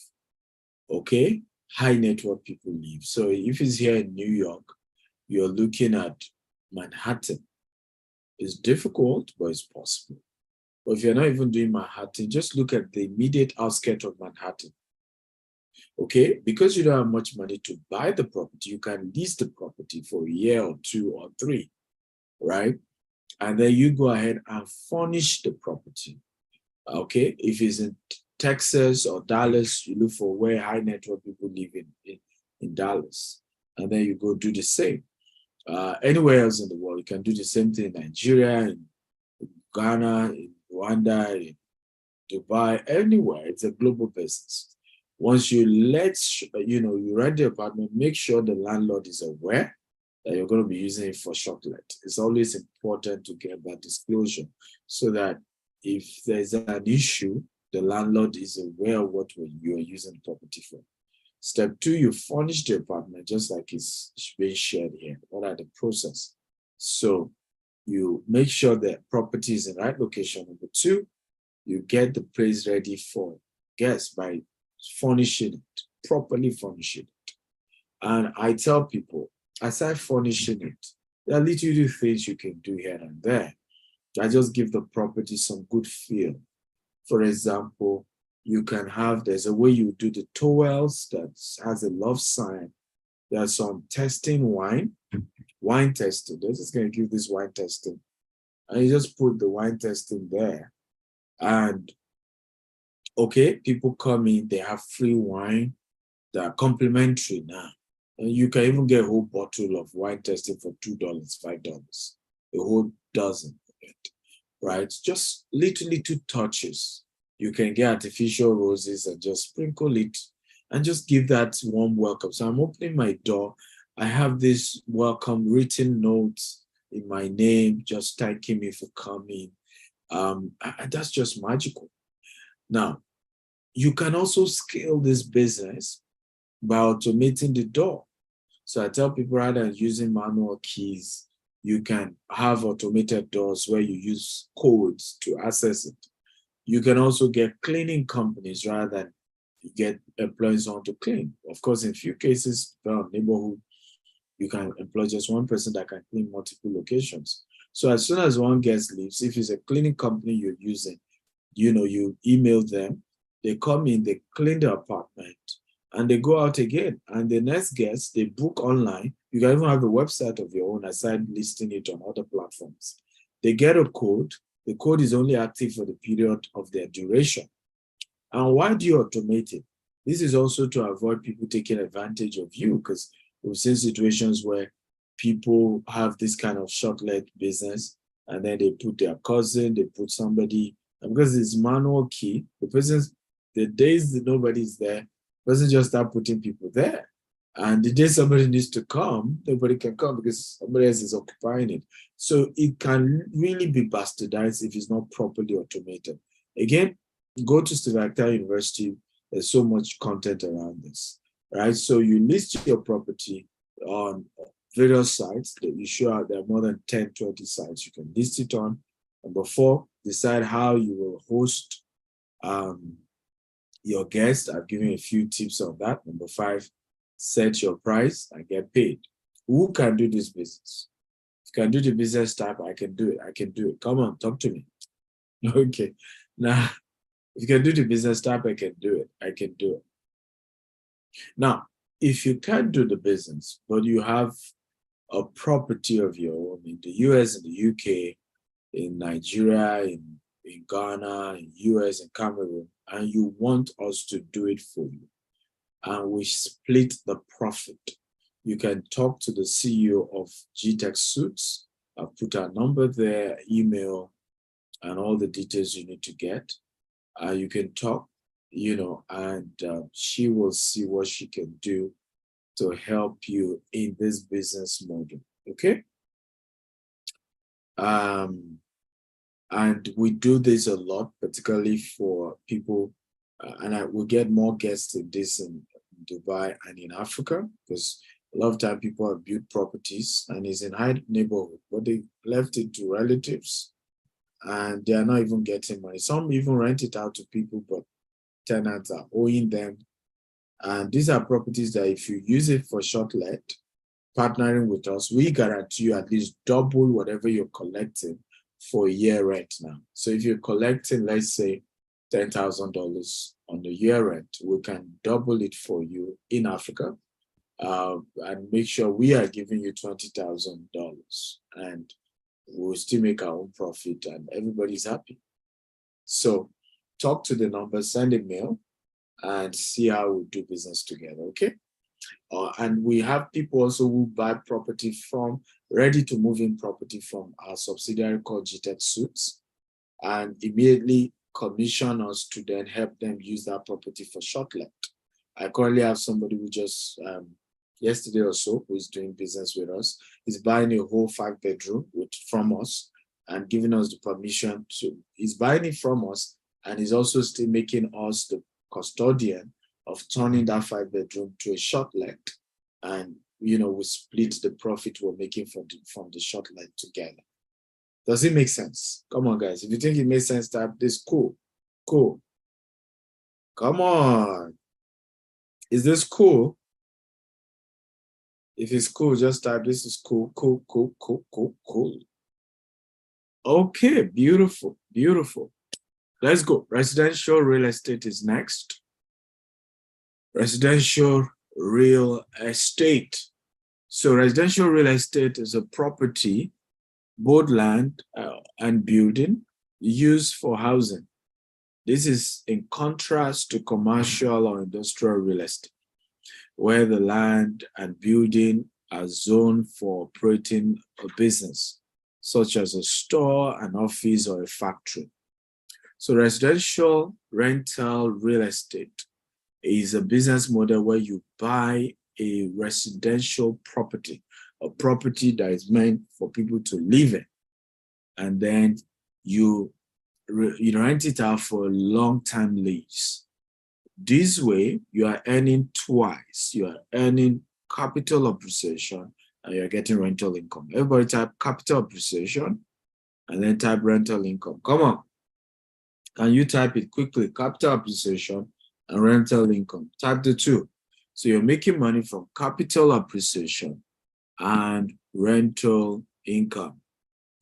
Okay? High net worth people live. So if it's here in New York, you're looking at Manhattan. It's difficult, but it's possible. But if you're not even doing Manhattan, just look at the immediate outskirts of Manhattan. Okay, because you don't have much money to buy the property, you can lease the property for a year or 2 or 3, right? And then you go ahead and furnish the property. Okay, if it's in Texas or Dallas, you look for where high net worth people live in Dallas. And then you go do the same. Anywhere else in the world, you can do the same thing in Nigeria, in Ghana, in Rwanda, in Dubai, anywhere. It's a global business. Once you you rent the apartment, make sure the landlord is aware that you're going to be using it for short let. It's always important to get that disclosure so that if there's an issue, the landlord is aware of what you're using the property for. Step 2, you furnish the apartment just like it's being shared here. What are the process? So you make sure the property is in the right location. Number 2, you get the place ready for guests by furnishing it, properly furnishing it. And I tell people, aside furnishing it, there are little things you can do here and there. I just give the property some good feel. For example, you can have, there's a way you do the towels that has a love sign. There's some testing wine testing. They're just going to give this wine testing. And you just put the wine testing there. And okay, people come in, they have free wine that are complimentary now. And you can even get a whole bottle of wine testing for $2, $5, a whole dozen of it, right? Just little touches. You can get artificial roses and just sprinkle it and just give that warm welcome. So I'm opening my door. I have this welcome written notes in my name, just thanking me for coming. That's just magical. Now, you can also scale this business by automating the door. So I tell people, rather than using manual keys, you can have automated doors where you use codes to access it. You can also get cleaning companies rather than get employees on to clean. Of course, in few cases, neighborhood, you can employ just one person that can clean multiple locations. So as soon as one guest leaves, if it's a cleaning company you're using, you email them, they come in, they clean the apartment, and they go out again. And the next guest, they book online. You can even have a website of your own aside listing it on other platforms. They get a code. The code is only active for the period of their duration. And why do you automate it? This is also to avoid people taking advantage of you, because we've seen situations where people have this kind of short-leg business and then they put their cousin, they put somebody, and because it's manual key, the days that nobody's there, the person just start putting people there. And the day somebody needs to come, nobody can come because somebody else is occupying it. So it can really be bastardized if it's not properly automated. Again, go to Stephen Akhtar University. There's so much content around this, right? So you list your property on various sites that you show there are more than 10, 20 sites you can list it on. Number 4, decide how you will host your guests. I've given you a few tips on that. Number 5, set your price and get paid. Who can do this business? If you can do the business type, I can do it. I can do it. Come on, talk to me. Okay. Now, If you can do the business type, I can do it. I can do it. Now, if you can't do the business, but you have a property of your own in the US, in the UK, in Nigeria, in Ghana, in US, and Cameroon, and you want us to do it for you, and we split the profit, you can talk to the CEO of GTech Suits. I'll put our number there, email, and all the details you need to get. You can talk, and she will see what she can do to help you in this business model, okay? And we do this a lot, particularly for people, and I will get more guests in this in Dubai and in Africa, because a lot of time people have built properties and it's in high neighborhood, but they left it to relatives and they are not even getting money. Some even rent it out to people, but tenants are owing them. And these are properties that if you use it for short let, partnering with us, we guarantee you at least double whatever you're collecting for a year rent now. So if you're collecting, let's say, $10,000 on the year rent, we can double it for you in Africa, and make sure we are giving you $20,000, and we'll still make our own profit and everybody's happy. So talk to the number, send a mail, and see how we do business together, okay? And we have people also who buy property from, ready to move in property from our subsidiary called GTech Suits, and immediately commission us to then help them use that property for short let. I currently have somebody who just, yesterday or so, who is doing business with us. He's buying a whole 5-bedroom from us and giving us the permission to, he's buying it from us, and he's also still making us the custodian of turning that 5-bedroom to a short let. And, we split the profit we're making from the short let together. Does it make sense? Come on, guys. If you think it makes sense, type this. Cool. Cool. Come on. Is this cool? If it's cool, just type this is cool, cool, cool, cool, cool, cool. Okay, beautiful, beautiful. Let's go. Residential real estate is next. Residential real estate. So residential real estate is a property, both land and building, used for housing. This is in contrast to commercial or industrial real estate, where the land and building are zoned for operating a business, such as a store, an office, or a factory. So residential rental real estate is a business model where you buy a residential property, a property that is meant for people to live in, and then you rent it out for a long-term lease. This way, you are earning twice. You are earning capital appreciation and you're getting rental income. Everybody type capital appreciation and then type rental income. Come on. Can you type it quickly? Capital appreciation and rental income. Type the two. So you're making money from capital appreciation and rental income.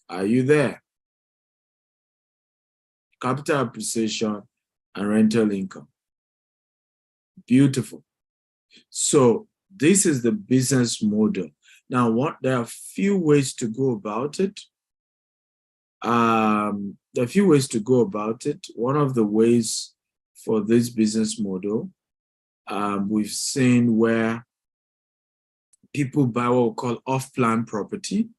Are you there? Capital appreciation and rental income. Beautiful. So this is the business model. Now, there are a few ways to go about it. There are a few ways to go about it. One of the ways for this business model, we've seen where people buy what we call off-plan property.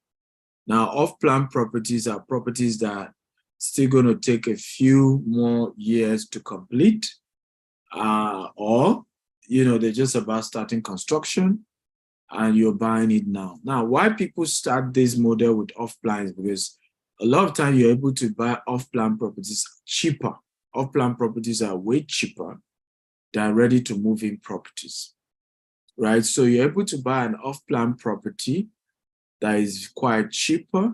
Now, off-plan properties are properties that are still going to take a few more years to complete. Or, they're just about starting construction and you're buying it now. Now, why people start this model with off-plans? Because a lot of time you're able to buy off-plan properties cheaper. Off-plan properties are way cheaper than ready-to-move-in properties, right? So you're able to buy an off-plan property that is quite cheaper,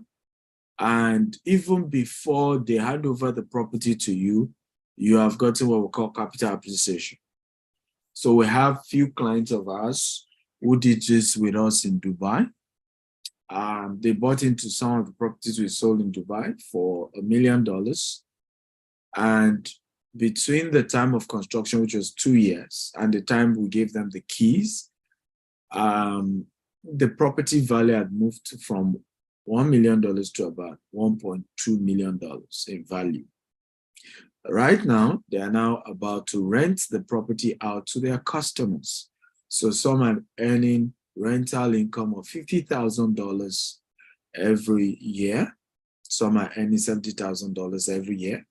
and even before they hand over the property to you, you have gotten what we call capital appreciation. So we have few clients of ours who did this with us in Dubai. They bought into some of the properties we sold in Dubai for $1 million. And between the time of construction, which was 2 years, and the time we gave them the keys, the property value had moved from $1 million to about $1.2 million in value. Right now, they are now about to rent the property out to their customers. So some are earning rental income of $50,000 every year. Some are earning $70,000 every year.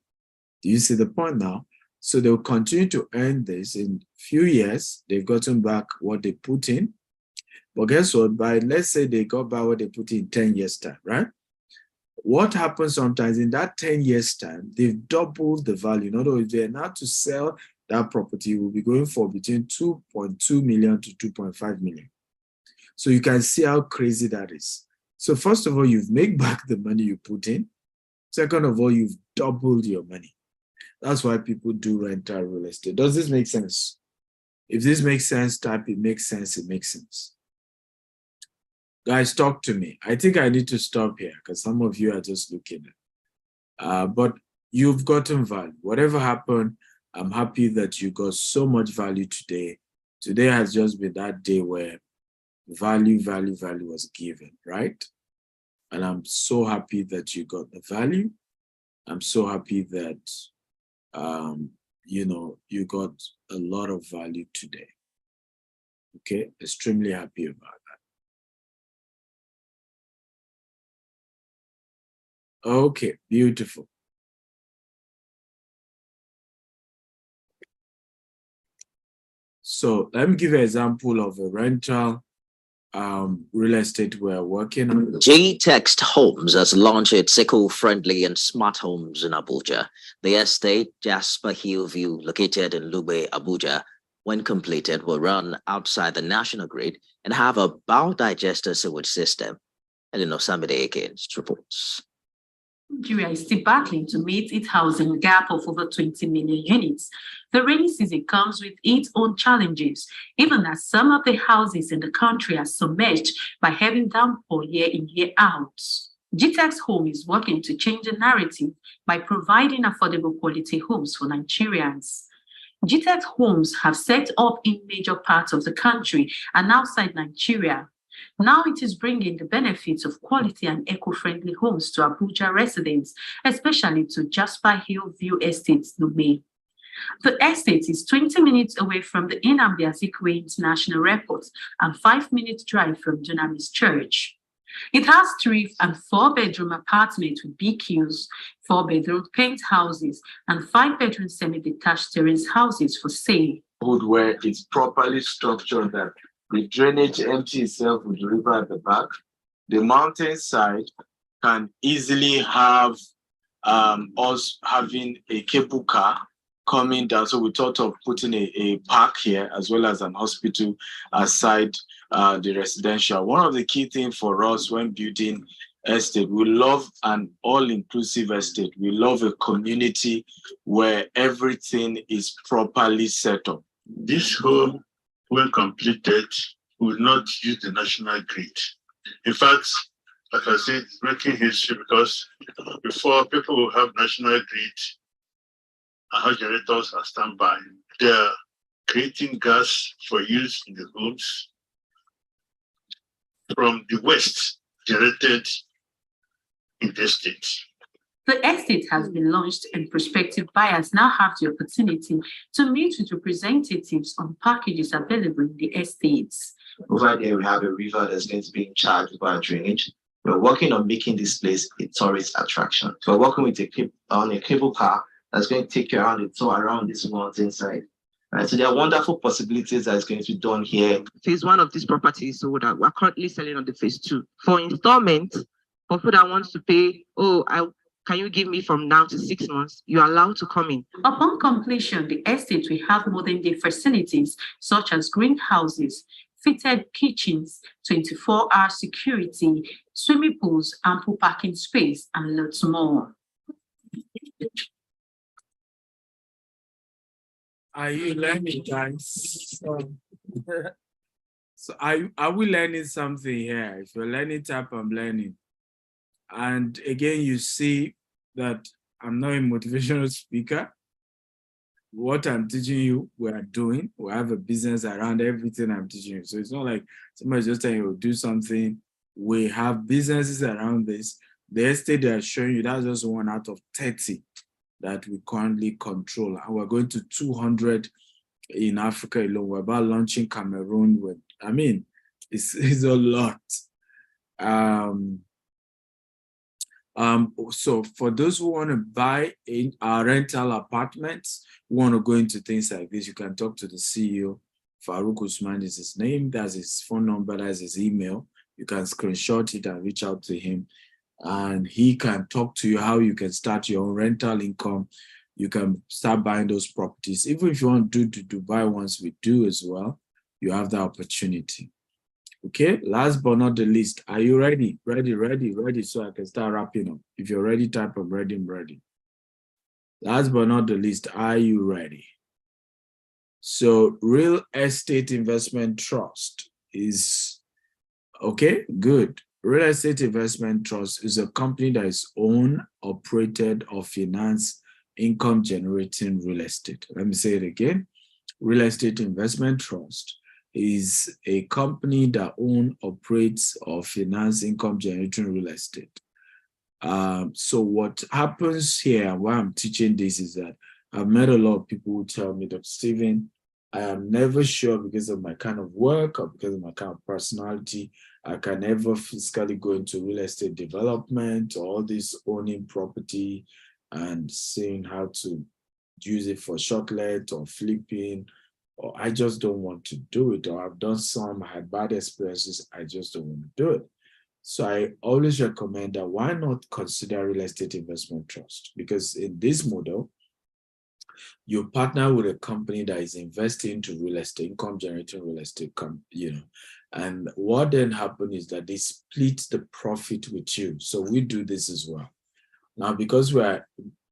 Do you see the point now? So they'll continue to earn this. In a few years, they've gotten back what they put in. But guess what? Let's say they got back what they put in 10 years' time, right? What happens sometimes in that 10 years' time, they've doubled the value. In other words, they're now to sell that property will be going for between 2.2 million to 2.5 million. So you can see how crazy that is. So first of all, you've made back the money you put in. Second of all, you've doubled your money. That's why people do rental real estate. Does this make sense? If this makes sense, type it makes sense, it makes sense. Guys, talk to me. I think I need to stop here because some of you are just looking at but you've gotten value. Whatever happened, I'm happy that you got so much value today. Today has just been that day where value was given, right? And I'm so happy that you got the value. I'm so happy that, you got a lot of value today. Okay, extremely happy about that. Okay, beautiful. So let me give you an example of a rental real estate we're working on. J-Text Homes has launched its eco-friendly and smart homes in Abuja. The estate, Jasper Hillview, located in Lube, Abuja, when completed, will run outside the national grid and have a biodigester sewage system. Eleanor Samide against reports. Nigeria is still battling to meet its housing gap of over 20 million units. The rainy season comes with its own challenges, even as some of the houses in the country are submerged by heavy downpour year in, year out. GTEX Home is working to change the narrative by providing affordable quality homes for Nigerians. GTEX Homes have set up in major parts of the country and outside Nigeria. Now it is bringing the benefits of quality and eco-friendly homes to Abuja residents, especially to Jasper Hillview Estate, Lube. The estate is 20 minutes away from the Nnamdi Azikiwe International Airport and 5-minute drive from Dunamis Church. It has 3 and 4-bedroom apartments with BQs, 4-bedroom penthouses, and 5-bedroom semi-detached terrace houses for sale. Where it's properly structured, that the drainage empty itself with the river at the back. The mountainside can easily have us having a cable car coming down. So we thought of putting a park here as well as an hospital aside the residential. One of the key things for us when building estate, we love an all-inclusive estate. We love a community where everything is properly set up. This home, when completed, will not use the national grid. In fact, like I said, it's breaking history because before people will have national grid and have generators on standby, they're creating gas for use in the homes from the west generated in the state. The estate has been launched and prospective buyers now have the opportunity to meet with representatives on packages available in the estates. Over there, we have a river that's going to be in charge of our drainage. We're working on making this place a tourist attraction. So we're working with a cable car that's going to take you around the tour around this mountainside. Right, so there are wonderful possibilities that is going to be done here. Phase 1 of this property is sold out. We're currently selling on the phase 2. For installment, for people that wants to pay, can you give me from now to 6 months? You're allowed to come in. Upon completion, the estate will have modern-day facilities such as greenhouses, fitted kitchens, 24-hour security, swimming pools, ample parking space, and lots more. Are you learning, guys? So are we learning something here? If you're learning, type I'm learning. And again, you see that I'm not a motivational speaker. what I'm teaching you, we are doing. We have a business around everything I'm teaching you. So it's not like somebody's just telling you, do something. We have businesses around this. The estate they are showing you, that's just 1 out of 30 that we currently control. And we're going to 200 in Africa alone. We're about launching Cameroon. With, I mean, it's a lot. So for those who want to buy in our rental apartments, who want to go into things like this, you can talk to the CEO. Farouk Usman is his name. That's his phone number. That's his email. You can screenshot it and reach out to him. And he can talk to you how you can start your own rental income. You can start buying those properties. Even if you want to do the Dubai ones, we do as well. You have the opportunity. Okay, last but not the least, are you ready? Ready, so I can start wrapping up. If you're ready, type I'm ready, I'm ready. Last but not the least, are you ready? So real estate investment trust is, okay, good. Real estate investment trust is a company that is owned, operated, or financed income generating real estate. Let me say it again. Real estate investment trust is a company that owns, operates, or finances income generating real estate. So what happens here, why I'm teaching this is that I've met a lot of people who tell me that, Stephen, I am never sure because of my kind of work or because of my kind of personality, I can never physically go into real estate development or all this owning property and seeing how to use it for shortlet or flipping, or I just don't want to do it, or I've done some, I had bad experiences, I just don't want to do it. So I always recommend that why not consider real estate investment trust? Because in this model, you partner with a company that is investing into real estate, income generating real estate, and what then happens is that they split the profit with you. So we do this as well. Now, because we're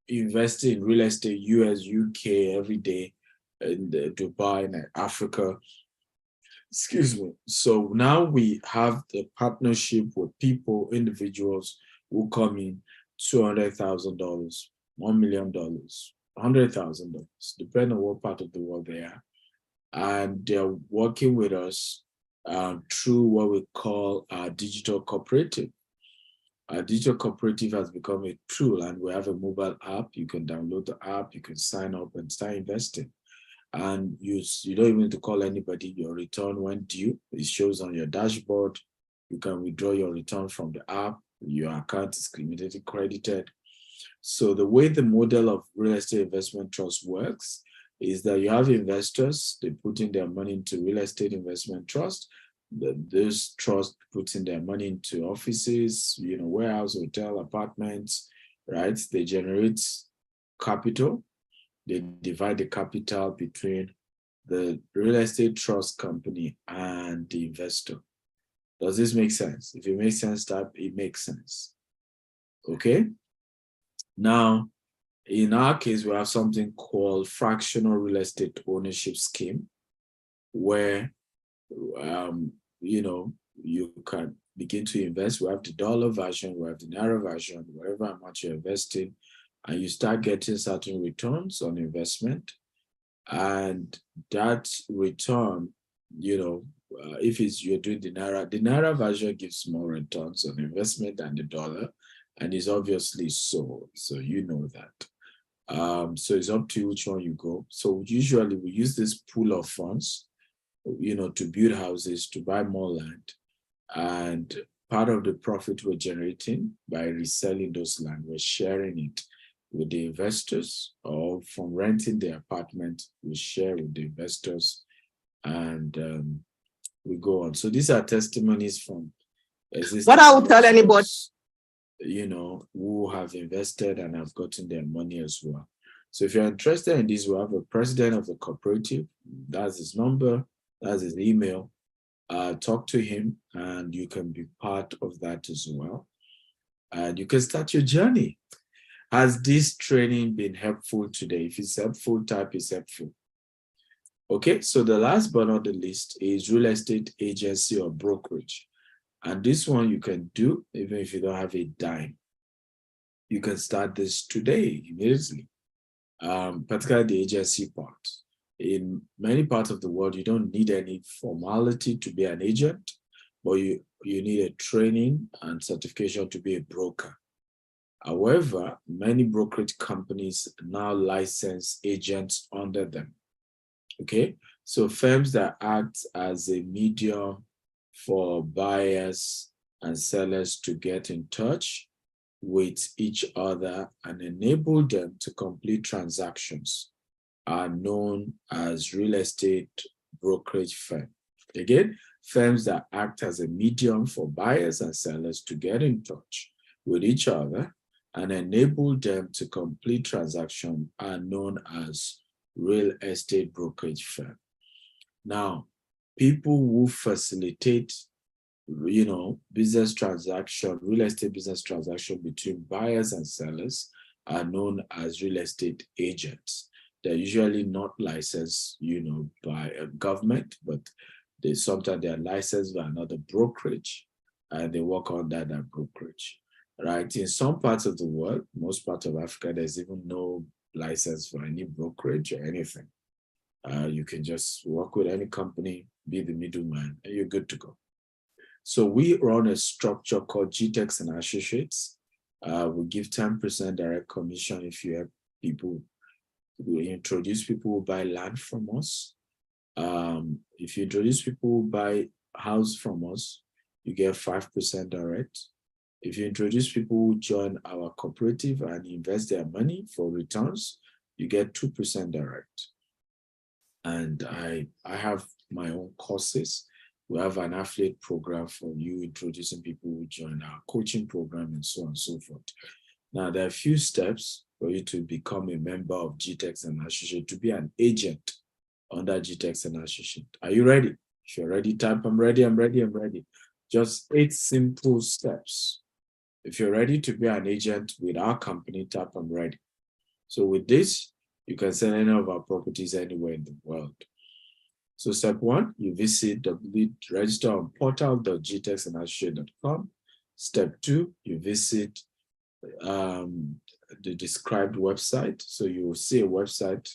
investing in real estate, US, UK every day, in Dubai and Africa, excuse me. So now we have the partnership with people, individuals who come in $200,000, $1 million, $100,000, depending on what part of the world they are. And they're working with us through what we call our digital cooperative. Our digital cooperative has become a tool, and we have a mobile app. You can download the app, you can sign up and start investing. And you don't even need to call anybody. Your return when due, it shows on your dashboard. You can withdraw your return from the app. Your account is immediately credited. So the way the model of real estate investment trust works is that you have investors, they put in their money into real estate investment trust. Those trusts put in their money into offices, warehouse, hotel, apartments, right? They generate capital. They divide the capital between the real estate trust company and the investor. Does this make sense? If it makes sense, it makes sense. Okay? Now, in our case, we have something called fractional real estate ownership scheme, where you can begin to invest. We have the dollar version, we have the naira version, whatever amount you're investing, and you start getting certain returns on investment. And that return, if you're doing the naira version gives more returns on investment than the dollar, and is obviously so you know that. So it's up to you which one you go. So usually we use this pool of funds, to build houses, to buy more land, and part of the profit we're generating by reselling those land, we're sharing it with the investors, or from renting the apartment, we share with the investors, and we go on. So these are testimonies from what I will tell anybody, who have invested and have gotten their money as well. So if you're interested in this, we have a president of the cooperative. That's his number, that's his email. Talk to him and you can be part of that as well. And you can start your journey. Has this training been helpful today? If it's helpful, type is helpful. Okay, so the last but not the least is real estate agency or brokerage. And this one you can do even if you don't have a dime. You can start this today, immediately. particularly the agency part. In many parts of the world, you don't need any formality to be an agent, but you need a training and certification to be a broker. However, many brokerage companies now license agents under them. Okay, so firms that act as a medium for buyers and sellers to get in touch with each other and enable them to complete transactions are known as real estate brokerage firm. Again, firms that act as a medium for buyers and sellers to get in touch with each other and enable them to complete transactions are known as real estate brokerage firm. Now, people who facilitate, business transaction, real estate business transaction between buyers and sellers are known as real estate agents. They're usually not licensed, by a government, but sometimes they are licensed by another brokerage and they work under that brokerage. Right? In some parts of the world, most parts of Africa, there's even no license for any brokerage or anything. You can just work with any company, be the middleman, and you're good to go. So we run a structure called GTEX and Associates. We give 10% direct commission if you have people. We introduce people who buy land from us. If you introduce people who buy house from us, you get 5% direct. If you introduce people who join our cooperative and invest their money for returns, you get 2% direct. And I have my own courses. We have an affiliate program for you, introducing people who join our coaching program and so on and so forth. Now, there are a few steps for you to become a member of GTEX and Associate, to be an agent under GTEX and Associate. Are you ready? If you're ready, type, I'm ready, I'm ready, I'm ready. Just 8 simple steps. If you're ready to be an agent with our company, type, I'm ready. So with this, you can sell any of our properties anywhere in the world. So step 1, you register on portal.gtexandassociate.com. Step 2, you visit the described website. So you will see a website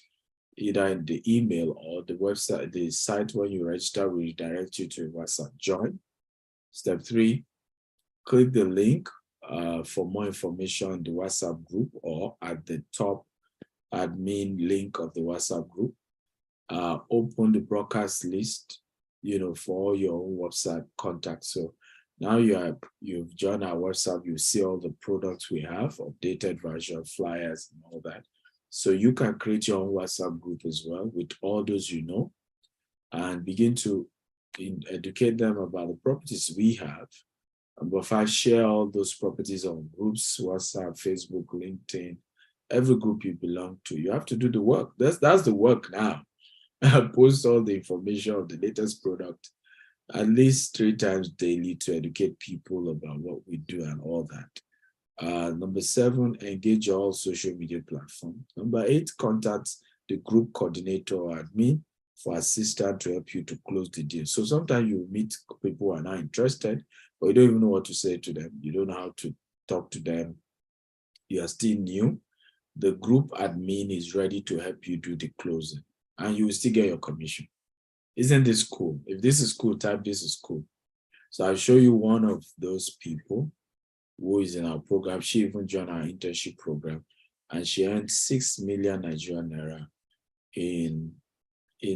either in the email or the website, the site when you register will redirect you to a WhatsApp join. Step 3, click the link for more information in the WhatsApp group or at the top admin link of the WhatsApp group. Open the broadcast list, for your own website contacts. So now you've joined our WhatsApp, you see all the products we have, updated version, flyers, and all that. So you can create your own WhatsApp group as well with all those and begin to educate them about the properties we have. And if I share all those properties on groups, WhatsApp, Facebook, LinkedIn, every group you belong to, you have to do the work. That's the work now. Post all the information of the latest product at least 3 times daily to educate people about what we do and all that. Number 7, engage all social media platforms. Number 8, contact the group coordinator or admin for assistance to help you to close the deal. So sometimes you meet people who are not interested, but you don't even know what to say to them. You don't know how to talk to them. You are still new. The group admin is ready to help you do the closing, and you will still get your commission. Isn't this cool? If this is cool, type this is cool. So I'll show you one of those people who is in our program. She even joined our internship program, and she earned 6 million Nigerian naira in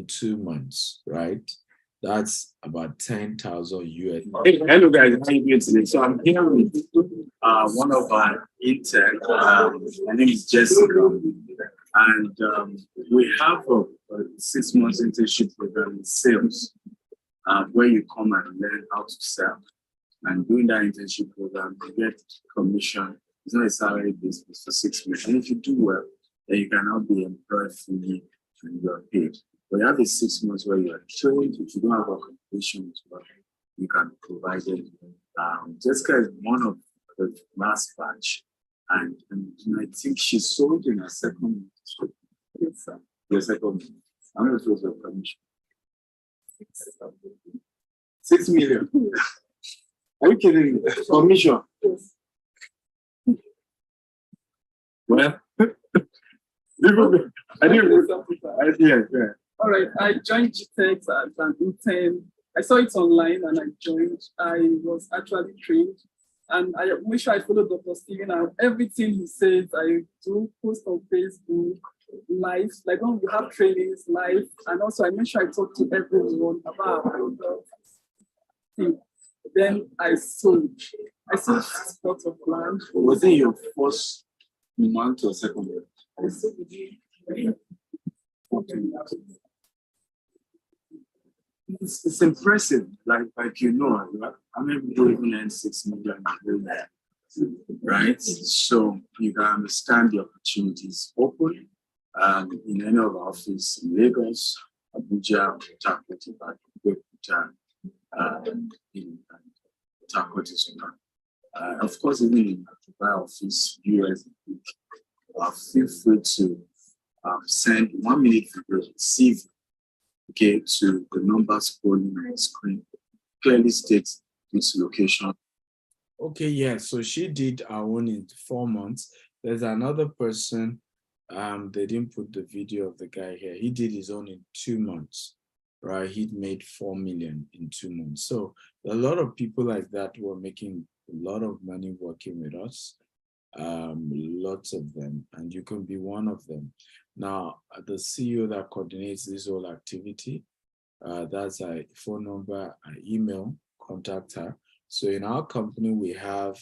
2 months, right? That's about 10,000 US. Hey, hello guys, how are you doing today? So I'm here with one of our intern. Her name is Jessica, and we have a 6 months internship program in sales, where you come and learn how to sell. And during that internship program, you get commission. It's not a salary based, it's for 6 months. And if you do well, then you can now be employed fully and you are paid. But you have the 6 months where you are trained. If you don't have a competition as well, you can provide it. Jessica is one of the last batch, and I think she sold in her second. Yes, your second. How much was your commission? 6 million. Are you kidding me? Commission. Well, I didn't. All right, I joined GTEx as an intern. I saw it online and I joined. I was actually trained, and I make sure I follow Dr. Steven and everything he says. I do post on Facebook, live, like when we have trainings live, and also I make sure I talk to everyone about thing. Then I sold 6 plots of land. Was it your first month or second month? I sold within 14 years. It's impressive, like you know, I mean, we don't even earn 6 million, right? So you can understand the opportunities open in any of our offices in Lagos, Abuja, in Sudan. Of course, even in Dubai office, US, feel free to send 1 minute video, CV, okay, to the numbers scrolling on the screen. Clearly states its location. Okay, yeah, so she did her own in 4 months. There's another person, they didn't put the video of the guy here. He did his own in 2 months, right? He'd made 4 million in 2 months. So a lot of people like that were making a lot of money working with us, lots of them, and you can be one of them. Now, the CEO that coordinates this whole activity, that's a phone number, an email, contact her. So in our company, we have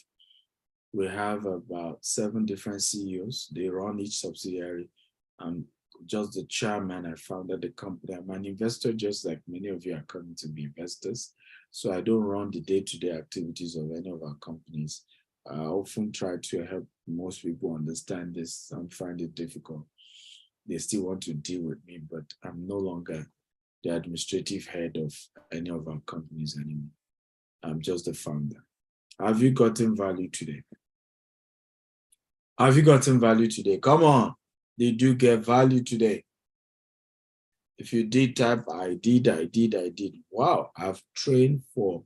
about 7 different CEOs. They run each subsidiary. Just the chairman, I founded the company. I'm an investor, just like many of you are coming to be investors. So I don't run the day-to-day activities of any of our companies. I often try to help most people understand this. Some find it difficult. They still want to deal with me, but I'm no longer the administrative head of any of our companies anymore. I'm just the founder. Have you gotten value today? Have you gotten value today? Come on. Did you get value today? If you did, type I did. Wow, I've trained for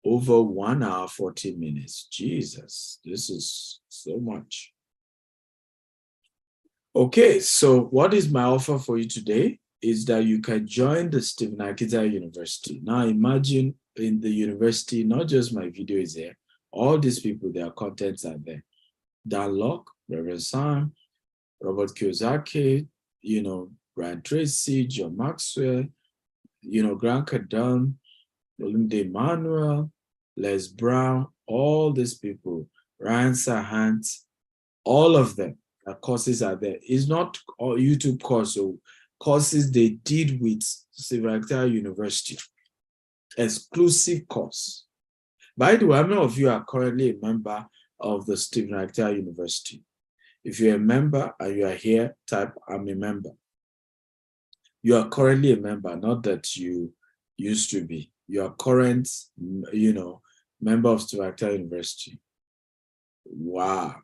over 1 hour, 40 minutes. Jesus, this is so much. Okay, so what is my offer for you today is that you can join the Stephen Akita University. Now imagine in the university, not just my video is there, all these people, their contents are there. Dan Locke, Reverend Sam, Robert Kiyosaki, Brian Tracy, John Maxwell, Grant Cardone, Olumide Emmanuel, Les Brown, all these people, Ryan Sahant, all of them, their courses are there. It's not all YouTube courses, so courses they did with Stephen Akita University, exclusive course. By the way, how many of you are currently a member of the Stephen Akita University? If you're a member and you are here, type I'm a member. You are currently a member, not that you used to be. You are current, member of Stephen Akita University. Wow.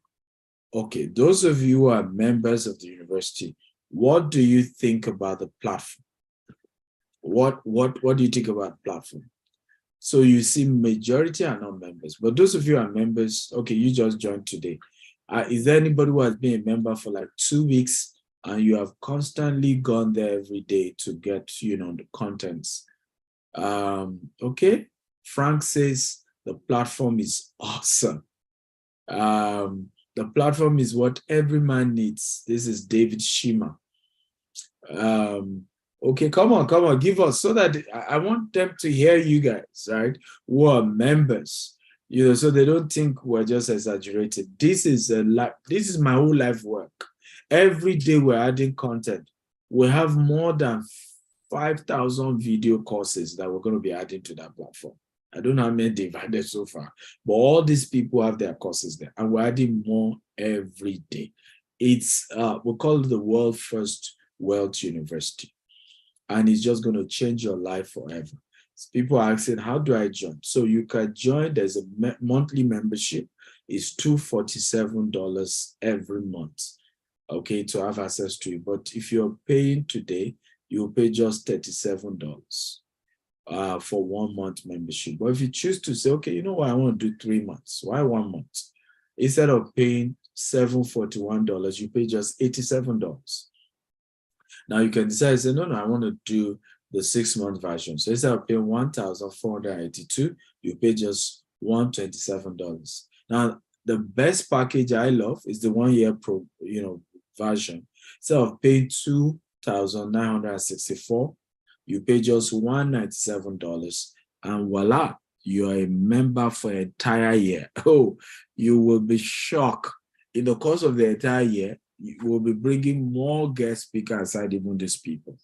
Okay, those of you who are members of the university, what do you think about the platform? What do you think about the platform? So you see majority are not members, but those of you who are members, okay, you just joined today. Is there anybody who has been a member for like 2 weeks and you have constantly gone there every day to get, the contents? Okay, Frank says the platform is awesome. The platform is what every man needs. This is David Shima. Okay, come on, give us so that I want them to hear you guys, right? Who are members, so they don't think we're just exaggerated. This is my whole life work. Every day we're adding content. We have more than 5,000 video courses that we're going to be adding to that platform. I don't know how many they've added so far, but all these people have their courses there, and we're adding more every day. It's we call it the world first wealth university, and it's just going to change your life forever. So people are asking, how do I join? So you can join. There's a monthly membership. It's $247 every month, okay, to have access to it. But if you're paying today, you'll pay just $37 for 1 month membership. But if you choose to say, okay, you know what, I want to do 3 months. Why 1 month? Instead of paying $741, you pay just $87. Now you can decide, say, no, I want to do the 6-month version. So instead of paying $1,482, you pay just $127. Now, the best package I love is the 1-year version. Instead of paying $2,964, you pay just $197, and voila, you are a member for an entire year. Oh, you will be shocked. In the course of the entire year, you will be bringing more guest speakers aside even these people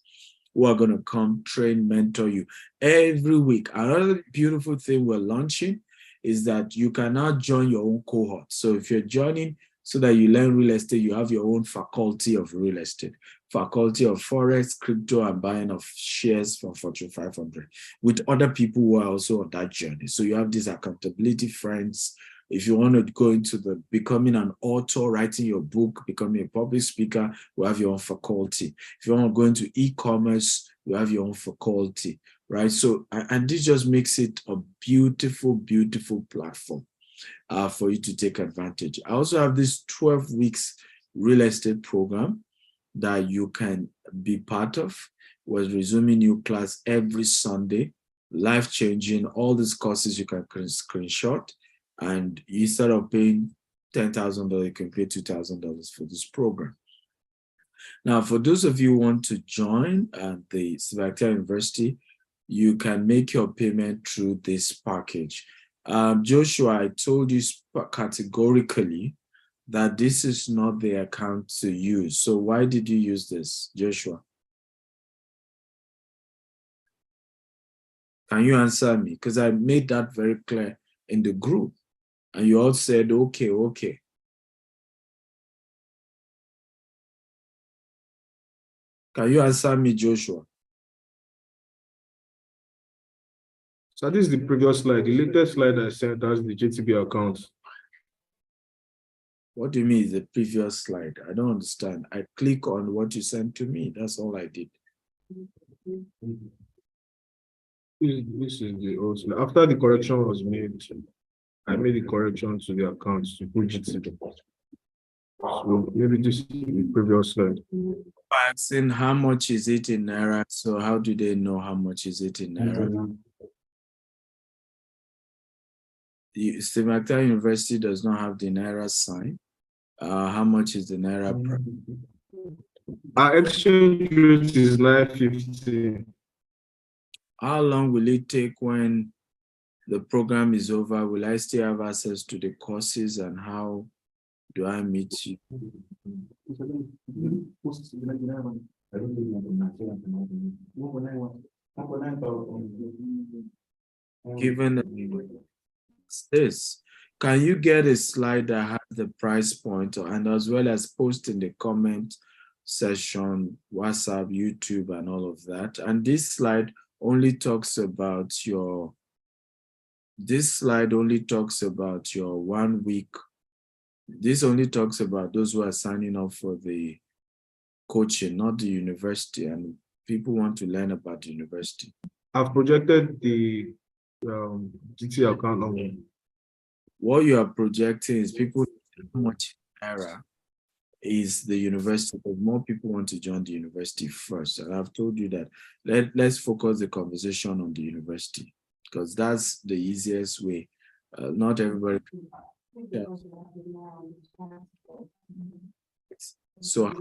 who are going to come train, mentor you every week. Another beautiful thing we're launching is that you can now join your own cohort. So if you're joining so that you learn real estate, you have your own faculty of real estate, faculty of Forex, crypto, and buying of shares from Fortune 500 with other people who are also on that journey. So you have these accountability friends. If you want to go into the becoming an author, writing your book, becoming a public speaker, you have your own faculty. If you want to go into e-commerce, you have your own faculty, right? So, and this just makes it a beautiful, beautiful platform for you to take advantage. I also have this 12 weeks real estate program that you can be part of. We're resuming new class every Sunday, life-changing. All these courses you can screenshot. And instead of paying $10,000, you can pay $2,000 for this program. Now, for those of you who want to join the Sivaktia University, you can make your payment through this package. Joshua, I told you categorically that this is not the account to use. So why did you use this, Joshua? Can you answer me? Because I made that very clear in the group. And you all said, okay, okay. Can you answer me, Joshua? So this is the previous slide. The latest slide I sent has the JTB account. What do you mean the previous slide? I don't understand. I click on what you sent to me. That's all I did. This is the old slide. After the correction was made, I made the correction to the account to put GTB. So maybe this is the previous slide. Asking how much is it in Naira? So how do they know how much is it in Naira? The Sivaktia University does not have the Naira sign. How much is the Naira price? Our exchange rate is 950. How long will it take when the program is over? Will I still have access to the courses, and how do I meet you? Given this, can you get a slide that has the price point, and as well as post in the comment section, WhatsApp, YouTube, and all of that? And this slide only talks about your 1 week. This only talks about those who are signing up for the coaching, not the university, and people want to learn about the university. I've projected the GT account number. What you are projecting is people how much error is the university, but more people want to join the university first. And I've told you that let's focus the conversation on the university, because that's the easiest way. Not everybody. Yeah. So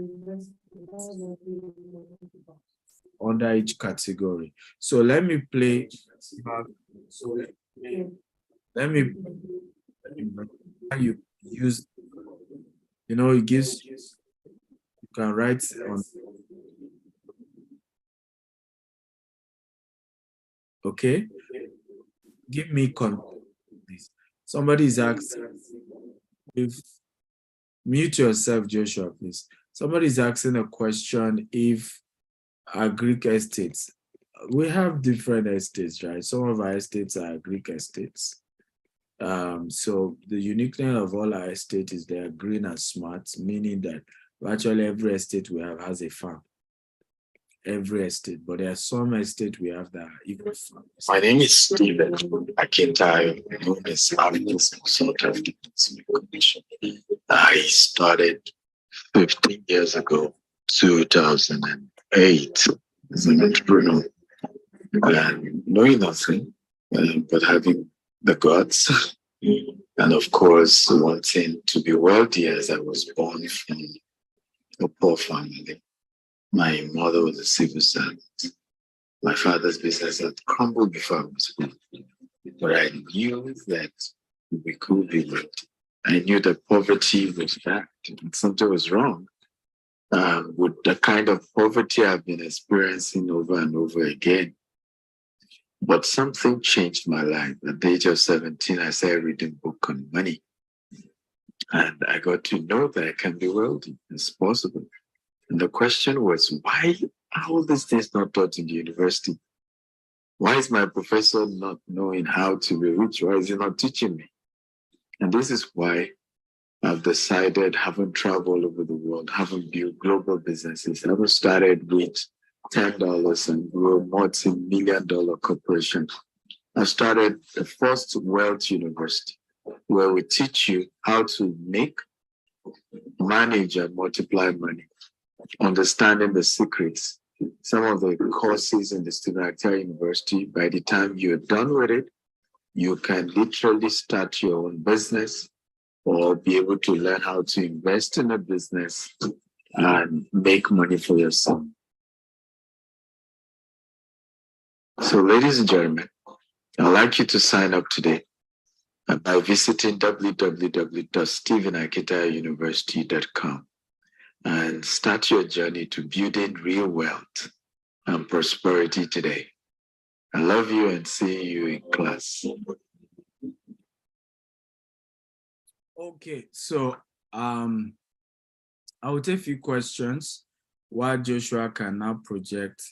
under each category. So let me play. Let me you use, it gives, you can write on. Okay, give me please. Somebody is asking, mute yourself, Joshua, please. Somebody is asking a question if Greek estates. We have different estates, right? Some of our estates are Greek estates. So the uniqueness of all our estates is they are green and smart, meaning that virtually every estate we have has a farm. Every estate, but there are some estates we have that are even farms. My name is Stephen Akintayo, known as Africa's Consultant Commission. I started 15 years ago, 2000. 8 as an entrepreneur, and knowing nothing, but having the guts, and of course, wanting to be wealthy as I was born from a poor family. My mother was a civil servant. My father's business had crumbled before I was born. But I knew that we could be wealthy. I knew that poverty was fact and something was wrong with the kind of poverty I've been experiencing over and over again. But something changed my life. At the age of 17, I started reading a book on money. And I got to know that I can be wealthy. It's possible. And the question was, why are all these things not taught in the university? Why is my professor not knowing how to be rich? Why is he not teaching me? And this is why I've decided, haven't traveled all over the world, haven't built global businesses, haven't started with $10 and grew a multi-million-dollar corporation. I started the first wealth university where we teach you how to make, manage, and multiply money, understanding the secrets. Some of the courses in the Student University, by the time you're done with it, you can literally start your own business or be able to learn how to invest in a business and make money for yourself. So, ladies and gentlemen, I'd like you to sign up today by visiting www.stephenakitauniversity.com and start your journey to building real wealth and prosperity today. I love you and see you in class. Okay, so I will take a few questions while Joshua can now project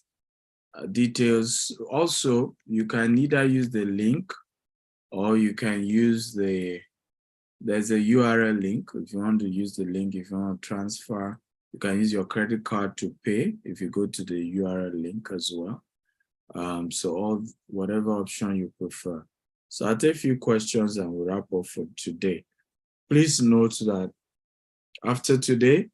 details. Also, you can either use the link or you can use there's a URL link. If you want to use the link, if you want to transfer, you can use your credit card to pay if you go to the URL link as well. So whatever option you prefer. So I'll take a few questions and we'll wrap up for today. Please note that after today,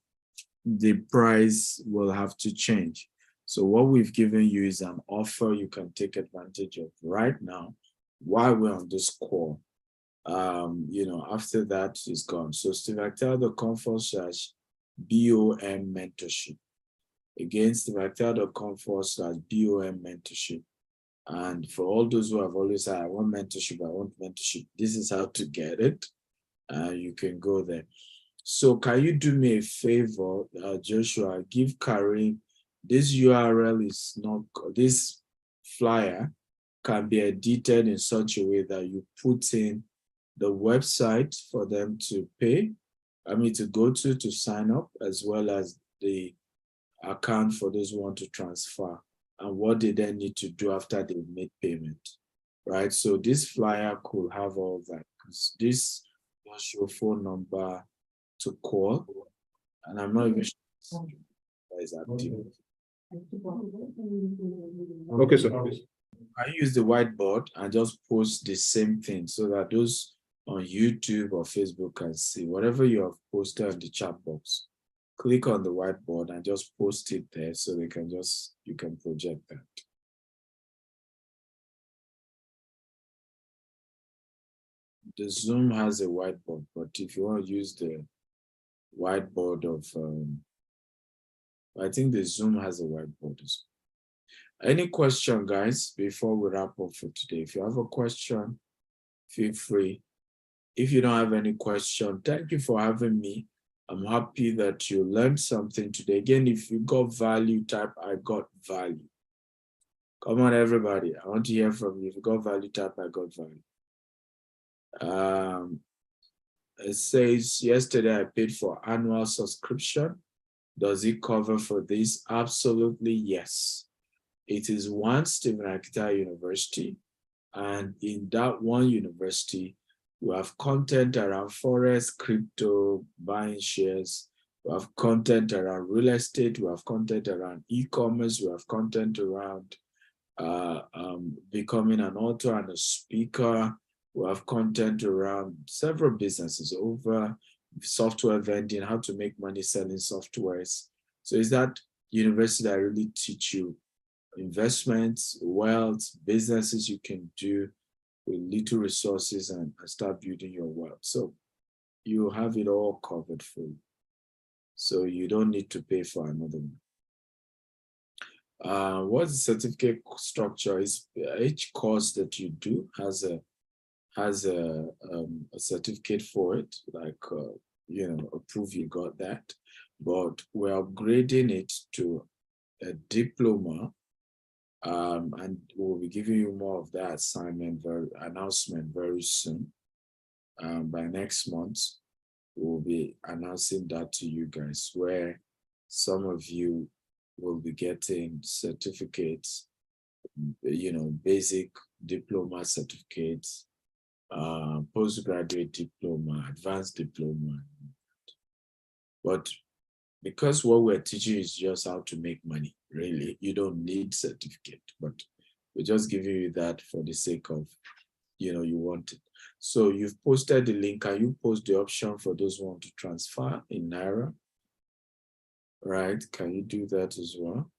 the price will have to change. So what we've given you is an offer you can take advantage of right now while we're on this call. After that is gone. So stevactel.com/BOM mentorship. Again, stevactel.com/BOM mentorship. And for all those who have always said, I want mentorship, this is how to get it. You can go there. So can you do me a favor, Joshua, give Karim, this URL is not, this flyer can be edited in such a way that you put in the website for them to pay, to go to sign up, as well as the account for those who want to transfer and what they then need to do after they've made payment, right? So this flyer could have all that. This was your phone number to call, and I'm not even sure that is active. Okay, sir. I use the whiteboard and just post the same thing so that those on YouTube or Facebook can see whatever you have posted in the chat box. Click on the whiteboard and just post it there so you can project that. The Zoom has a whiteboard, but if you want to use the whiteboard of, I think the Zoom has a whiteboard as well. Any question, guys, before we wrap up for today? If you have a question, feel free. If you don't have any question, thank you for having me. I'm happy that you learned something today. Again, if you got value, type I got value. Come on, everybody. I want to hear from you. If you got value, type I got value. It says, yesterday I paid for annual subscription. Does it cover for this? Absolutely, yes. It is one Stephen Akita University. And in that one university, we have content around Forex, crypto, buying shares. We have content around real estate. We have content around e-commerce. We have content around becoming an author and a speaker. We have content around several businesses over software vending, how to make money selling softwares. So is that university that really teach you investments, wealth, businesses you can do with little resources and start building your wealth. So you have it all covered for you. So you don't need to pay for another one. What the certificate structure is, each course that you do has a certificate for it, like you know, a proof you got that. But we're upgrading it to a diploma, and we'll be giving you more of that announcement very soon. By next month, we'll be announcing that to you guys, where some of you will be getting certificates, you know, basic diploma certificates, postgraduate diploma, advanced diploma. But because what we're teaching is just how to make money, really, you don't need certificate, but we're just giving you that for the sake of, you know, you want it. So you've posted the link. Can you post the option for those who want to transfer in Naira? Right, can you do that as well?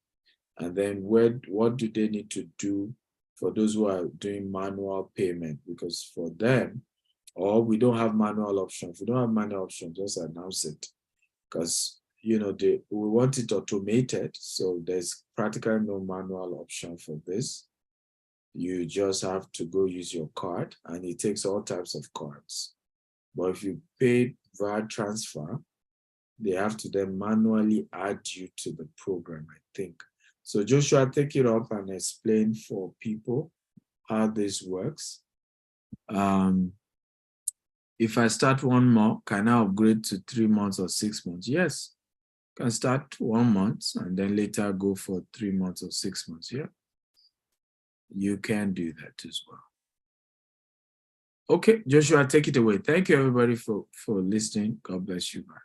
And then what do they need to do for those who are doing manual payment? Because for them, or we don't have manual option. If we don't have manual option, just announce it. Because, you know, we want it automated. So there's practically no manual option for this. You just have to go use your card, and it takes all types of cards. But if you pay via transfer, they have to then manually add you to the program, I think. So Joshua, take it up and explain for people how this works. If I start 1 month, can I upgrade to 3 months or 6 months? Yes, can start 1 month and then later go for 3 months or 6 months. Yeah, you can do that as well. Okay, Joshua, take it away. Thank you, everybody, for listening. God bless you. Bye.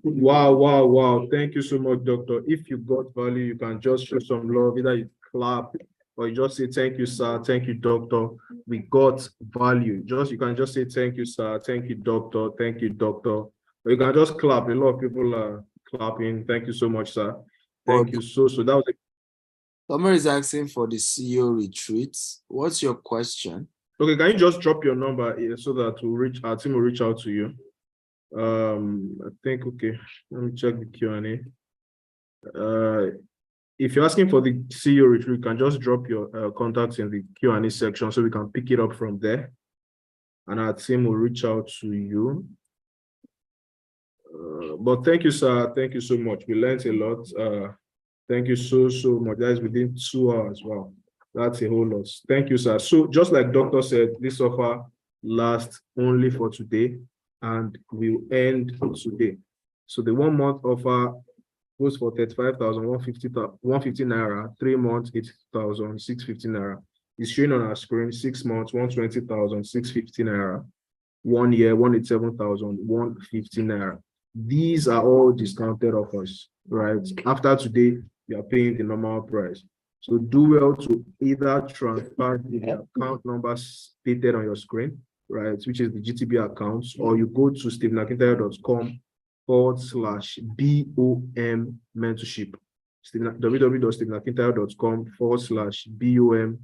Wow. Thank you so much, Doctor. If you got value, you can just show some love. Either you clap or you just say, thank you, sir. Thank you, Doctor. We got value. You can just say, thank you, sir. Thank you, Doctor. Thank you, Doctor. Or you can just clap. A lot of people are clapping. Thank you so much, sir. Thank you. So that was Somebody is asking for the CEO retreats. What's your question? Okay, can you just drop your number so that our team will reach out to you? I think, okay, let me check the Q&A. If you're asking for the CEO retreat, you can just drop your contacts in the Q&A section so we can pick it up from there, and our team will reach out to you. But thank you, sir. Thank you so much. We learned a lot. Thank you so much. That is within 2 hours. Wow, that's a whole lot. Thank you, sir. So just like Doctor said, this offer lasts only for today and will end today. So the 1 month offer goes for 35,150 Naira, 3 months, 80,650 Naira. It's showing on our screen, 6 months, 120,650 Naira, 1 year, 187,150 Naira. These are all discounted offers, right? After today, you are paying the normal price. So do well to either transfer the account numbers stated on your screen, right, which is the GTB accounts, or you go to stephenakintayo.com/BOM mentorship, www.stephenakintayo.com/BOM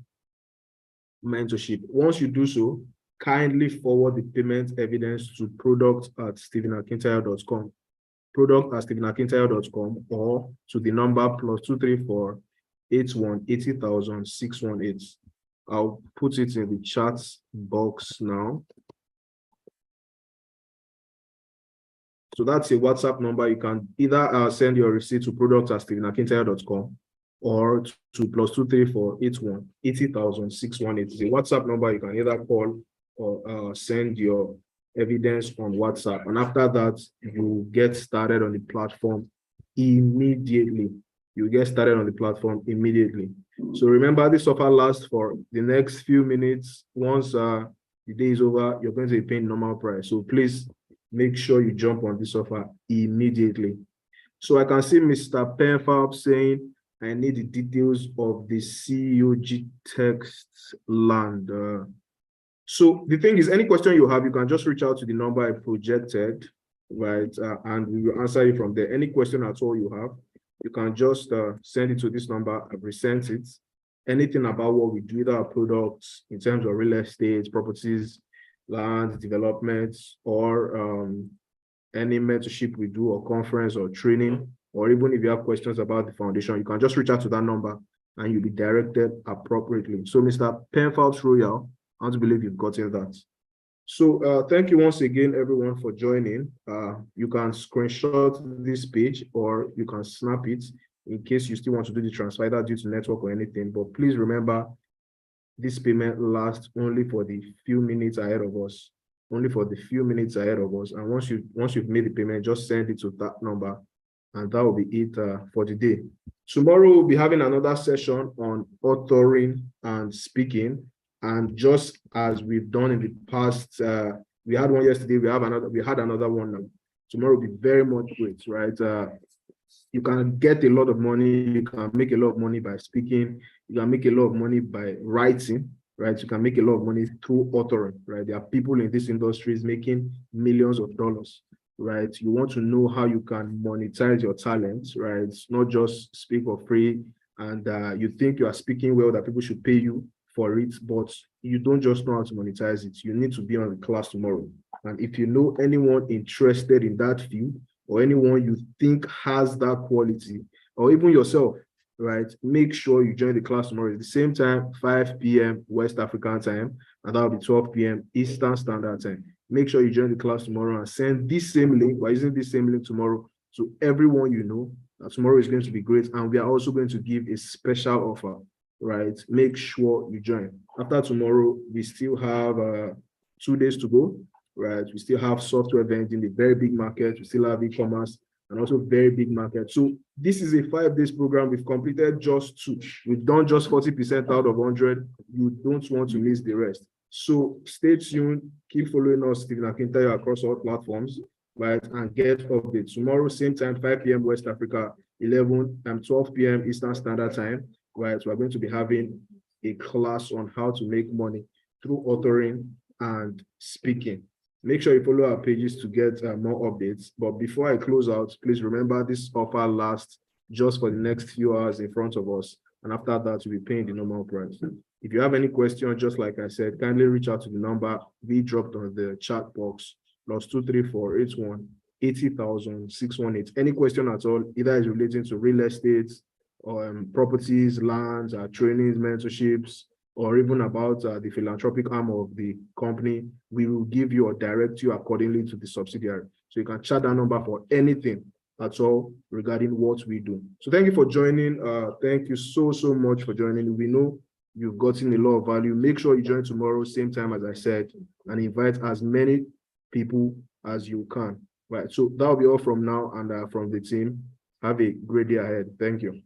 mentorship. Once you do so, kindly forward the payment evidence to product@stephenakintayo.com, product@stephenakintayo.com, or to the number +234 81 80,000 618. I'll put it in the chat box now. So that's a WhatsApp number. You can either send your receipt to product@stephenakintayo.com or to +234 81 80,000 618. It's a WhatsApp number. You can either call or send your evidence on WhatsApp. And after that, you get started on the platform immediately. So remember, this offer lasts for the next few minutes. Once the day is over, you're going to be paying normal price. So please make sure you jump on this offer immediately. So I can see Mr. Penfab saying, I need the details of the COG text land. So the thing is, any question you have, you can just reach out to the number I projected, right? And we will answer you from there. Any question at all you have, you can just send it to this number. I've resent it. Anything about what we do with our products in terms of real estate, properties, land developments, or any mentorship we do, or conference or training, or even if you have questions about the foundation, you can just reach out to that number and you'll be directed appropriately. So Mr. Penfalt Royal, I want to believe you've gotten that. So thank you once again, everyone, for joining. You can screenshot this page or you can snap it in case you still want to do the transfer either due to network or anything. But please remember, this payment lasts only for the few minutes ahead of us. Only for the few minutes ahead of us. And once you've made the payment, just send it to that number, and that will be it for the day. Tomorrow we'll be having another session on authoring and speaking. And just as we've done in the past, we had one yesterday, we had another one now. Tomorrow will be very much great, right? You can get a lot of money, you can make a lot of money by speaking, you can make a lot of money by writing, right? You can make a lot of money through authoring, right? There are people in this industry making millions of dollars, right? You want to know how you can monetize your talents, right? It's not just speak for free and you think you are speaking well, that people should pay you for it, but you don't just know how to monetize it. You need to be on the class tomorrow. And if you know anyone interested in that field, or anyone you think has that quality, or even yourself, right? Make sure you join the class tomorrow at the same time, 5 p.m. West African time, and that'll be 12 p.m. Eastern Standard Time. Make sure you join the class tomorrow and send this same link, by using this same link tomorrow, to everyone you know. Tomorrow is going to be great, and we are also going to give a special offer, right? Make sure you join. After tomorrow, we still have 2 days to go. Right, we still have software vending, a very big market. We still have e-commerce, and also very big market. So this is a 5 days program. We've completed just 2. We've done just 40% out of 100. You don't want to miss the rest. So stay tuned. Keep following us, Stephen Akintayo, across all platforms, right? And get updates. Tomorrow, same time, 5 p.m. West Africa, 12 p.m. Eastern Standard Time, right? So we're going to be having a class on how to make money through authoring and speaking. Make sure you follow our pages to get more updates. But before I close out, please remember this offer lasts just for the next few hours in front of us. And after that, you'll be paying the normal price. If you have any questions, just like I said, kindly reach out to the number we dropped on the chat box, +234 81 80,000 618. Any question at all, either is relating to real estate, or properties, lands, trainings, mentorships, or even about the philanthropic arm of the company, we will give you or direct you accordingly to the subsidiary. So you can chat that number for anything at all regarding what we do. So thank you for joining. Thank you so much for joining. We know you've gotten a lot of value. Make sure you join tomorrow, same time as I said, and invite as many people as you can. Right. So that'll be all from now and from the team. Have a great day ahead. Thank you.